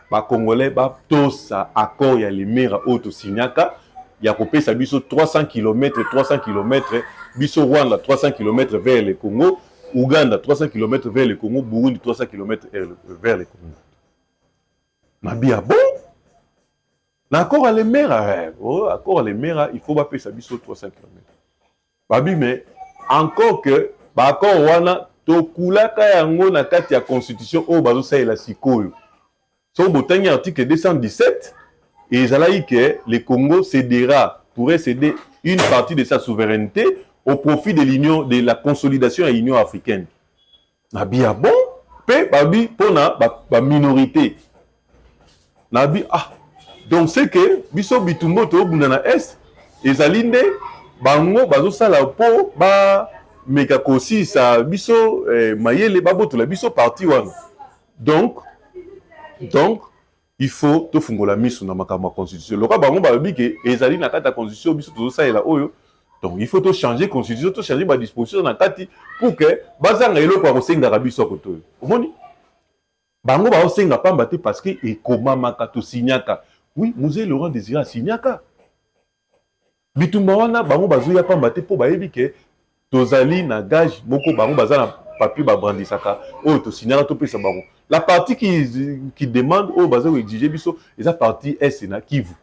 Speaker 3: ba Congolais ba tous accord ya l'Emera où tout signé ka ya kopé sa biso 300 km biso Rwanda 300 km vers le Congo, Ouganda 300 km vers le Congo, Burundi 300 km vers le Congo. Mabia bon. L'accord à l'Emera, accord à l'Emera, il faut pas payer sa biso 300 km. Babi mais encore que accord wana to kulaka yango na kati ya constitution o bazo sa la sikoyo. So botangi article 217 et zalaï que le Congo pourrait céder une partie de sa souveraineté au profit de l'union de la consolidation à l'Union africaine. Nabia bon, pe babi pona ba minorité. Nabi donc c'est que biso bitumbo to bundana est ezalinde bango bazo sala po ba meka kosi sa biso mayele baboto la biso parti wana. Donc il faut to fungola miso na makama constitution. Loka bango ba bi ke ezali na kata constitution biso to sala oyo. Donc il faut to changer constitution, to changer ba disposition na kati pour que bazanga eloko ko senga biso ko to. Omoni bango ba senga pamba te parce que e komama to signaka. Oui, Musée Laurent Désiré Signaka. Bitumba wana bango bazuya pamba te po bayebi ke tozali na gage moko bango bazana papier ba brandisaka o to signaka to pesa bango. La partie qui demande o bazo exiger biso eza partie est na Kivu.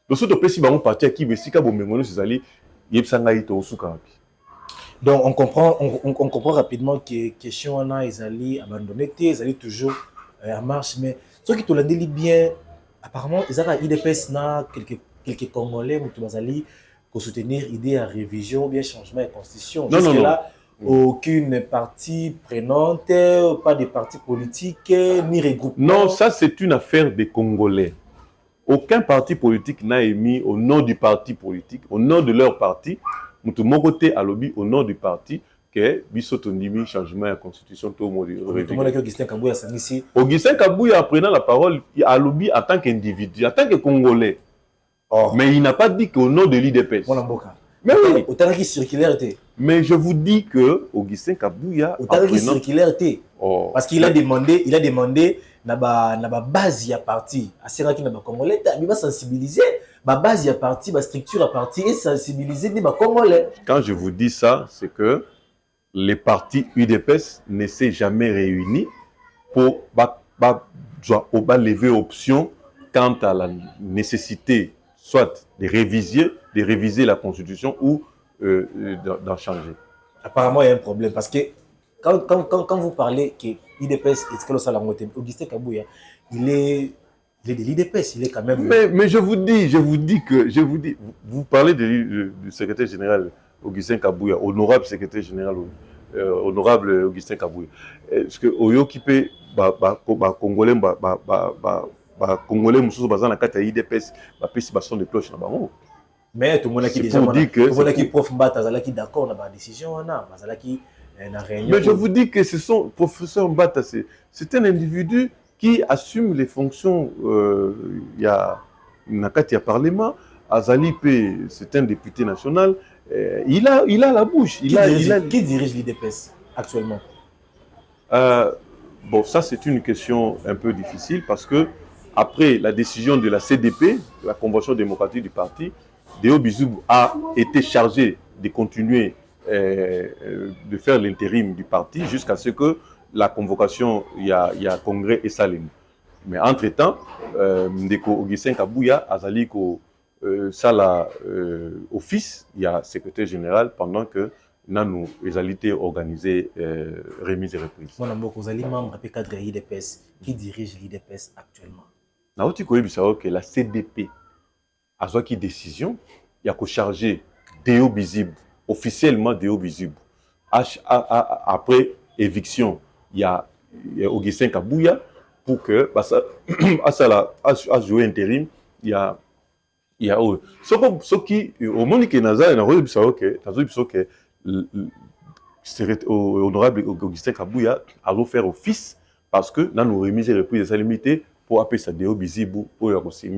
Speaker 3: Donc so to pesi bango partie Kivu sika bomengono ezali yebsanga ito osuka.
Speaker 2: Donc on comprend rapidement que question wana ezali abandonné te, ezali toujours en marche, mais ceux qui te l'ont dit bien. Apparemment, ils ont IDPS na quelques Congolais qui ont soutenir l'idée à révision ou bien changement de constitution. Jusque là, aucune partie prenante, pas de parti politique, ni regroupement. Non,
Speaker 3: ça c'est une affaire des Congolais. Aucun parti politique n'a émis au nom du parti politique, au nom de leur parti, tout mon côté à lobby au nom du parti. Que Bissotondimi changement de la constitution tout le monde. Augustin Kabouya prenant la parole à lobby en tant qu'individu, en tant que Congolais. Mais il n'a pas dit qu'au nom de l'IDPS. Mais oui.
Speaker 2: Autant qu'il circulaire.
Speaker 3: Mais je vous dis que Augustin Kabouya
Speaker 2: autant qu'il circulaire. Parce qu'il a demandé na base ya parti. À ce qui na ba Congolais, il va sensibiliser. Ma base ya parti, ma structure à parti et sensibiliser les Congolais.
Speaker 3: Quand je vous dis ça, c'est que les partis UDPS ne s'est jamais réunis pour lever option quant à la nécessité soit de réviser la constitution ou d'en changer.
Speaker 2: Apparemment, il y a un problème parce que quand vous parlez que l'UDPS est Augustin Kabouya, il est de l'UDPS, il est quand même...
Speaker 3: Mais je vous dis, vous parlez du secrétaire général Augustin Kabouya, honorable secrétaire général, honorable Augustin Kabouya. Est-ce que Oyo qui peut Congolais, Congolais, Moussous Bazan, la carte IDPS, pesi basson de cloche là-bas.
Speaker 2: Mais tout le monde qui déjà prof Mbata qui d'accord dans la décision qui réunion.
Speaker 3: Mais je vous dis que ce sont professeur Mbata, c'est un individu qui assume les fonctions. Il y a Nakati à Parlement, Azali P, c'est un député national. Il a la bouche.
Speaker 2: Qui dirige l'IDPS actuellement?
Speaker 3: Bon, ça c'est une question un peu difficile parce que après la décision de la CDP, la Convention démocratique du parti, Deo Bizoubou a été chargé de continuer de faire l'intérim du parti jusqu'à ce que la convocation, il y a congrès et salim. Mais entre-temps, Ndeko Augustin Kabouya Azali ko sala office, il y a secrétaire général pendant que nous les été organisé remise et reprise.
Speaker 2: Mon amour, vous allez membre de cadre l'IDPS qui dirige l'IDPS actuellement.
Speaker 3: Now tu connais bien que la CDP a soit qui décision, il y a qu'à charger Deo Bizib officiellement Deo Bizib. Après éviction, il y a Augustin Kabouya pour que ça a joué intérim, il y a ce qui au monde qui Nazar n'a pas dit que honorable Augustin Kabouya a faire office parce que dans nos remises et reprises de limité pour appeler ça Deo Bizibou pour accoster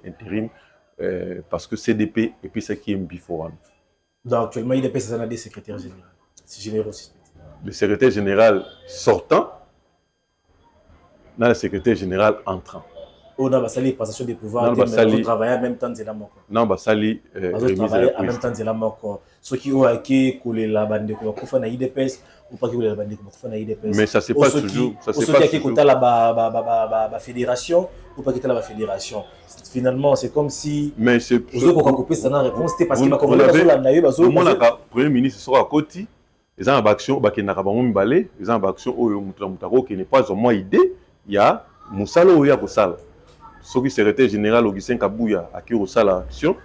Speaker 3: intérim parce que CDP et puis ça qui est before.
Speaker 2: Donc actuellement il est ça des secrétaires généraux. C'est généraux.
Speaker 3: Le secrétaire général sortant dans le secrétaire général entrant.
Speaker 2: On a basali passation des pouvoirs de travailler en même temps de la mort.
Speaker 3: Non basali
Speaker 2: travailler en même temps de la mort. Ceux qui ont acquis coller la bande ko fa na IDPS ou pas que la bande ko fa na IDPS.
Speaker 3: Mais ça c'est pas toujours
Speaker 2: ça c'est pas toujours la fédération ou pas quitter la fédération. Finalement c'est comme si
Speaker 3: mais c'est
Speaker 2: pour couper ça na réponse c'était parce que ma conversation na yo bazo
Speaker 3: mon premier ministre sera à côté les gens en action ba kenaka bango mibale les gens en action oyo mutako qui n'est pas au moins idée il y a musalo oyo ya kosala. Ce qui secrétaire général Augustin Kabouya a qui reçoit l'action,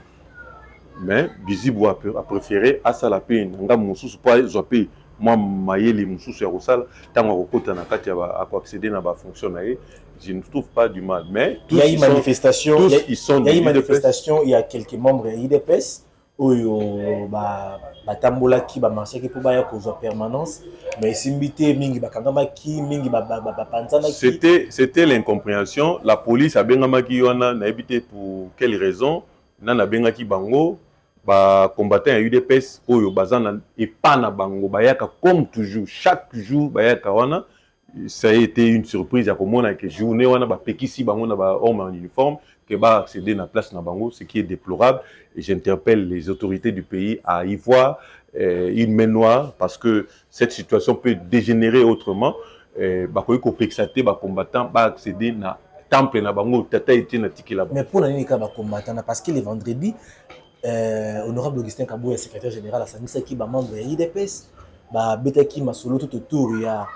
Speaker 3: mais Bizibou a préféré à ça la peine. On a moussous pas zoper moi maïeli moussous sur reçoit tant on recoupe na kati à accéder na ba fonctionnaire. Je ne trouve pas du mal, mais
Speaker 2: il y a une manifestation.
Speaker 3: Il y a une
Speaker 2: manifestation. Il y a quelques membres de l'IDPS où batambola qui ba marché qui pour ba cause permanence mais simbité mingi bakangama ki mingi panzana ki
Speaker 3: c'était l'incompréhension. La police a bengama ki wana na habité pour quelle raison na benga ki bango ba combattant à UDPS oyo bazana et pas na bango bayaka comme toujours chaque jour bayaka wana. Ça a été une surprise à comment que journée wana ba pekisi bango na ba homme en uniforme que ba accéder na place na bango, ce qui est déplorable. Et j'interpelle les autorités du pays à y voir une main noire parce que cette situation peut dégénérer autrement. Ba ko pexaté ba combattant ba accéder na temple na bango tata été na tiki là-bas.
Speaker 2: Mais pour l'année ka ba combattant parce que les vendredis honorable Augustin Kabouya secrétaire général à Sanissa qui ba membre de l'IDPS ba betaki masolo tout autour il y a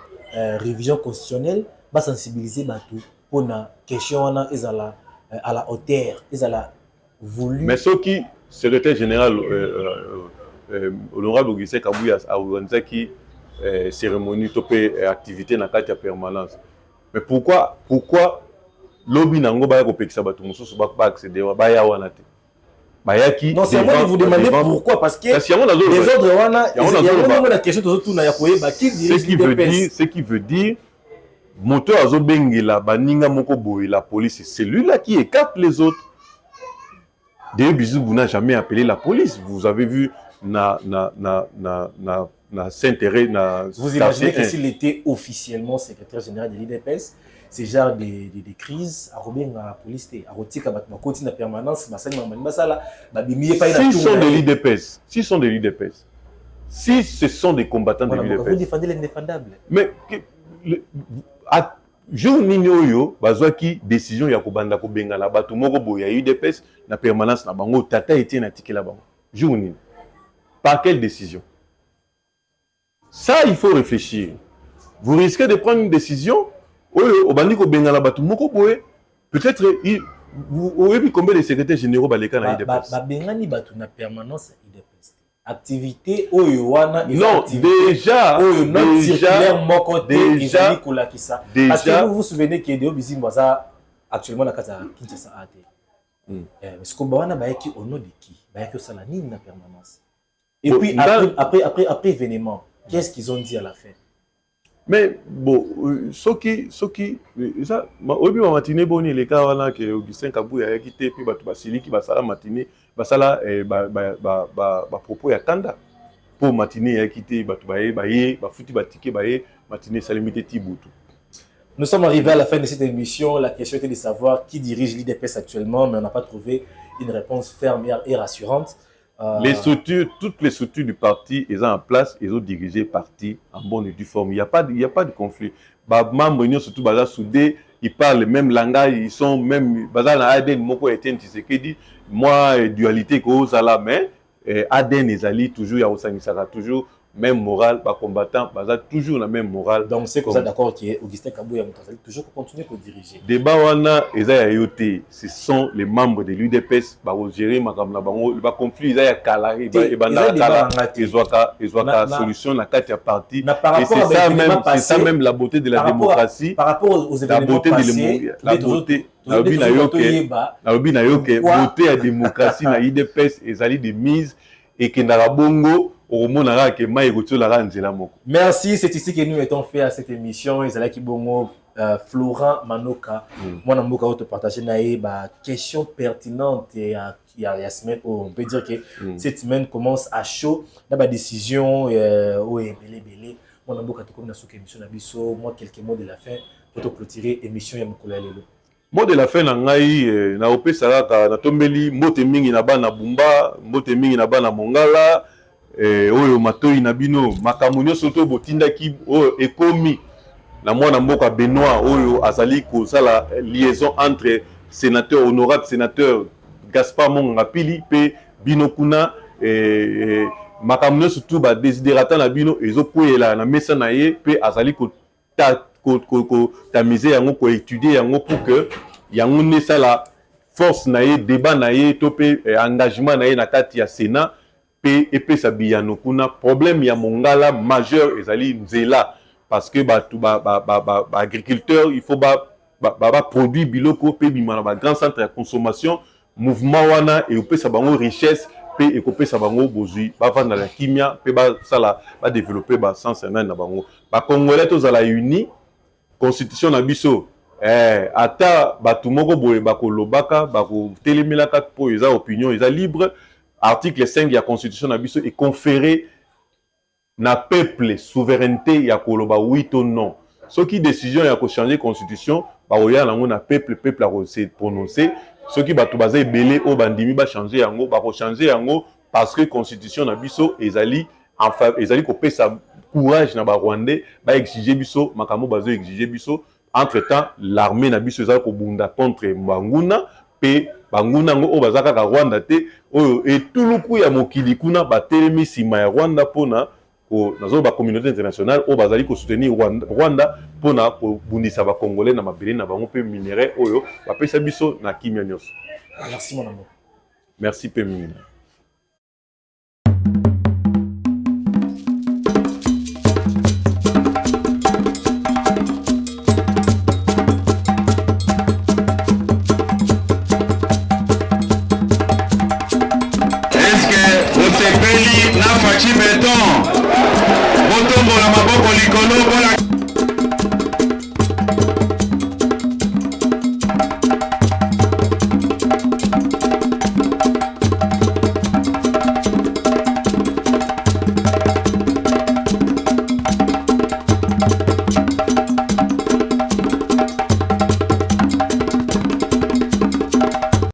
Speaker 2: révision constitutionnelle va sensibiliser batou pour na question na ezala à la hauteur ezala voulu
Speaker 3: mais ce qui secrétaire général honorable Augustin Kabouya a organisé qui cérémonie topé activité na kati ya permanence mais pourquoi lobby nango ba ko pekisa batou mususu ba accéder ba ya wana te bayaki
Speaker 2: non c'est moi qui vous demandez pourquoi parce que les autres wana il y a la question tout na ya koyeba qui dirige
Speaker 3: ce qui veut dire moteur azobengela baninga moko boye la police c'est celui-là qui écarte les autres. Deo Bizibou n'a jamais appelé la police. Vous avez vu na Saint-Thérèse na
Speaker 2: vous imaginez que s'il était officiellement secrétaire général de l'IDPS c'est genre des crises à Robin la police à rotika ba continue la permanence basali mamani basala ba bimiye pa ina
Speaker 3: tour. S'ils sont de l'IDPS. Si ce sont des combattants de l'IDPS.
Speaker 2: Vous défendez l'indéfendable.
Speaker 3: Mais jour nini oyo bazwaki décision ya kobanda ko bengala bato moko boye ya UDPS na permanence na bango tata était na tikela bango jour nini par quelle décision? Ça il faut réfléchir. Vous risquez de prendre une décision oyo obandi ko bengala bato moko boye peut-être vous avez combien de secrétaires généraux baleka na UDPS
Speaker 2: ba bengani bato na permanence UDPS activité oyo wana
Speaker 3: non déjà
Speaker 2: parce que vous vous souvenez que Deo Bizibou actuellement na kata Kinshasa AT mais ce qu'on wana ba qui au nom de qui il y a que ça, la ligne la permanence. Et bon, puis, après événement, qu'est-ce qu'ils ont dit à la fin?
Speaker 3: Mais bon, ce qui, ça, au début, matinée, bon, les cas, voilà, que Augustin Kabou a quitté, puis Basili qui va ça la matinée, ça là, propos ya Kanda. Pour matinée, a quitté, fouti batike, matinée, ça limite Tiboutou.
Speaker 2: Nous sommes arrivés à la fin de cette émission. La question était de savoir qui dirige l'IDPS actuellement, mais on n'a pas trouvé une réponse ferme et rassurante.
Speaker 3: Les structures, toutes les structures du parti, ils sont en place, ils ont dirigé le parti en bonne et due forme. Il n'y a pas de conflit. Membres, surtout, soudés, ils parlent le même langage, ils sont même. Moi, dualité, mais ADN, ils allaient toujours, il y a toujours même morale, combattant, toujours la même morale.
Speaker 2: Donc, c'est comme ça d'accord qu'Augustin Kabou est toujours continuer à diriger.
Speaker 3: Débat, ce sont les membres de l'UDPS qui vont gérer le conflit. Ils ont solution dans la partie. C'est ça même la beauté de la démocratie.
Speaker 2: Par rapport aux événements passés, la beauté de
Speaker 3: la démocratie dans l'UDPS, ils allaient de mise et que dans la bongo.
Speaker 2: Merci, c'est ici que nous étions fait à cette émission. Florent Manoka, moi, je vais partager une question pertinente. Il y a la semaine, on peut dire que cette semaine commence à chaud. Il y a des décisions, moi, quelques mots de la fin pour clôturer l'émission.
Speaker 3: Mot de la fin, na opé salaka na tombeli mbote mingi na bana Bumba, mbote mingi na bana Mongala. Oyo matoi na bino makamunyo soto botindaki oyo ekomi na mwana mboka Benoît oyo azali kozala liaison entre sénateur honorable sénateur Gaspard Monga Pili pe bino kuna makamunyo surtout ba desiderata na bino ezokwela na mesa na ye pe azali ko tamiser yango ko étudier yango pour que yango ne sala force na ye débat na ye to pe engagement na ye na kati ya Sénat. Et puis ça biyano kuna problème ya mongala majeur ezali nzela parce que agriculteur il faut produire biloko pe bimana ba grand centre de consommation mouvement wana et puis ça bango richesse pe et puis ça bango bozui ba vendre la kimia pe ba sala ba développer ba sens na bango ba congolais tous à la uni constitution na biso ata batu moko boye ba kolobaka ba ko telemelaka po eza opinion eza libre. Article 5 de la Constitution est conféré na peuple souveraineté ya koloba oui ou non. Ce qui décision ya ko changer constitution, ba oya nango na peuple a se prononcer. Ce qui ba to baza belé o bandimi ba changer yango, ba ko changer yango parce que constitution na biso ezali ko pesa courage na ba Rwandais ba exiger biso makamo bazo exiger biso. Entre-temps, l'armée na biso ezali ko bunda contre Mbanguna pe banguna ngo o bazaka ka Rwanda te oyo etuluku ya mokili kuna batelemi sima ya Rwanda pona ko nazo ba communauté internationale o bazali ko soutenir Rwanda pona ko bundisa ba congolais na mabele na bango pe minerai oyo ba pesa biso na kimia nyos.
Speaker 2: Merci mon amour.
Speaker 3: Merci pe minina.
Speaker 1: Osepeli na faci beton.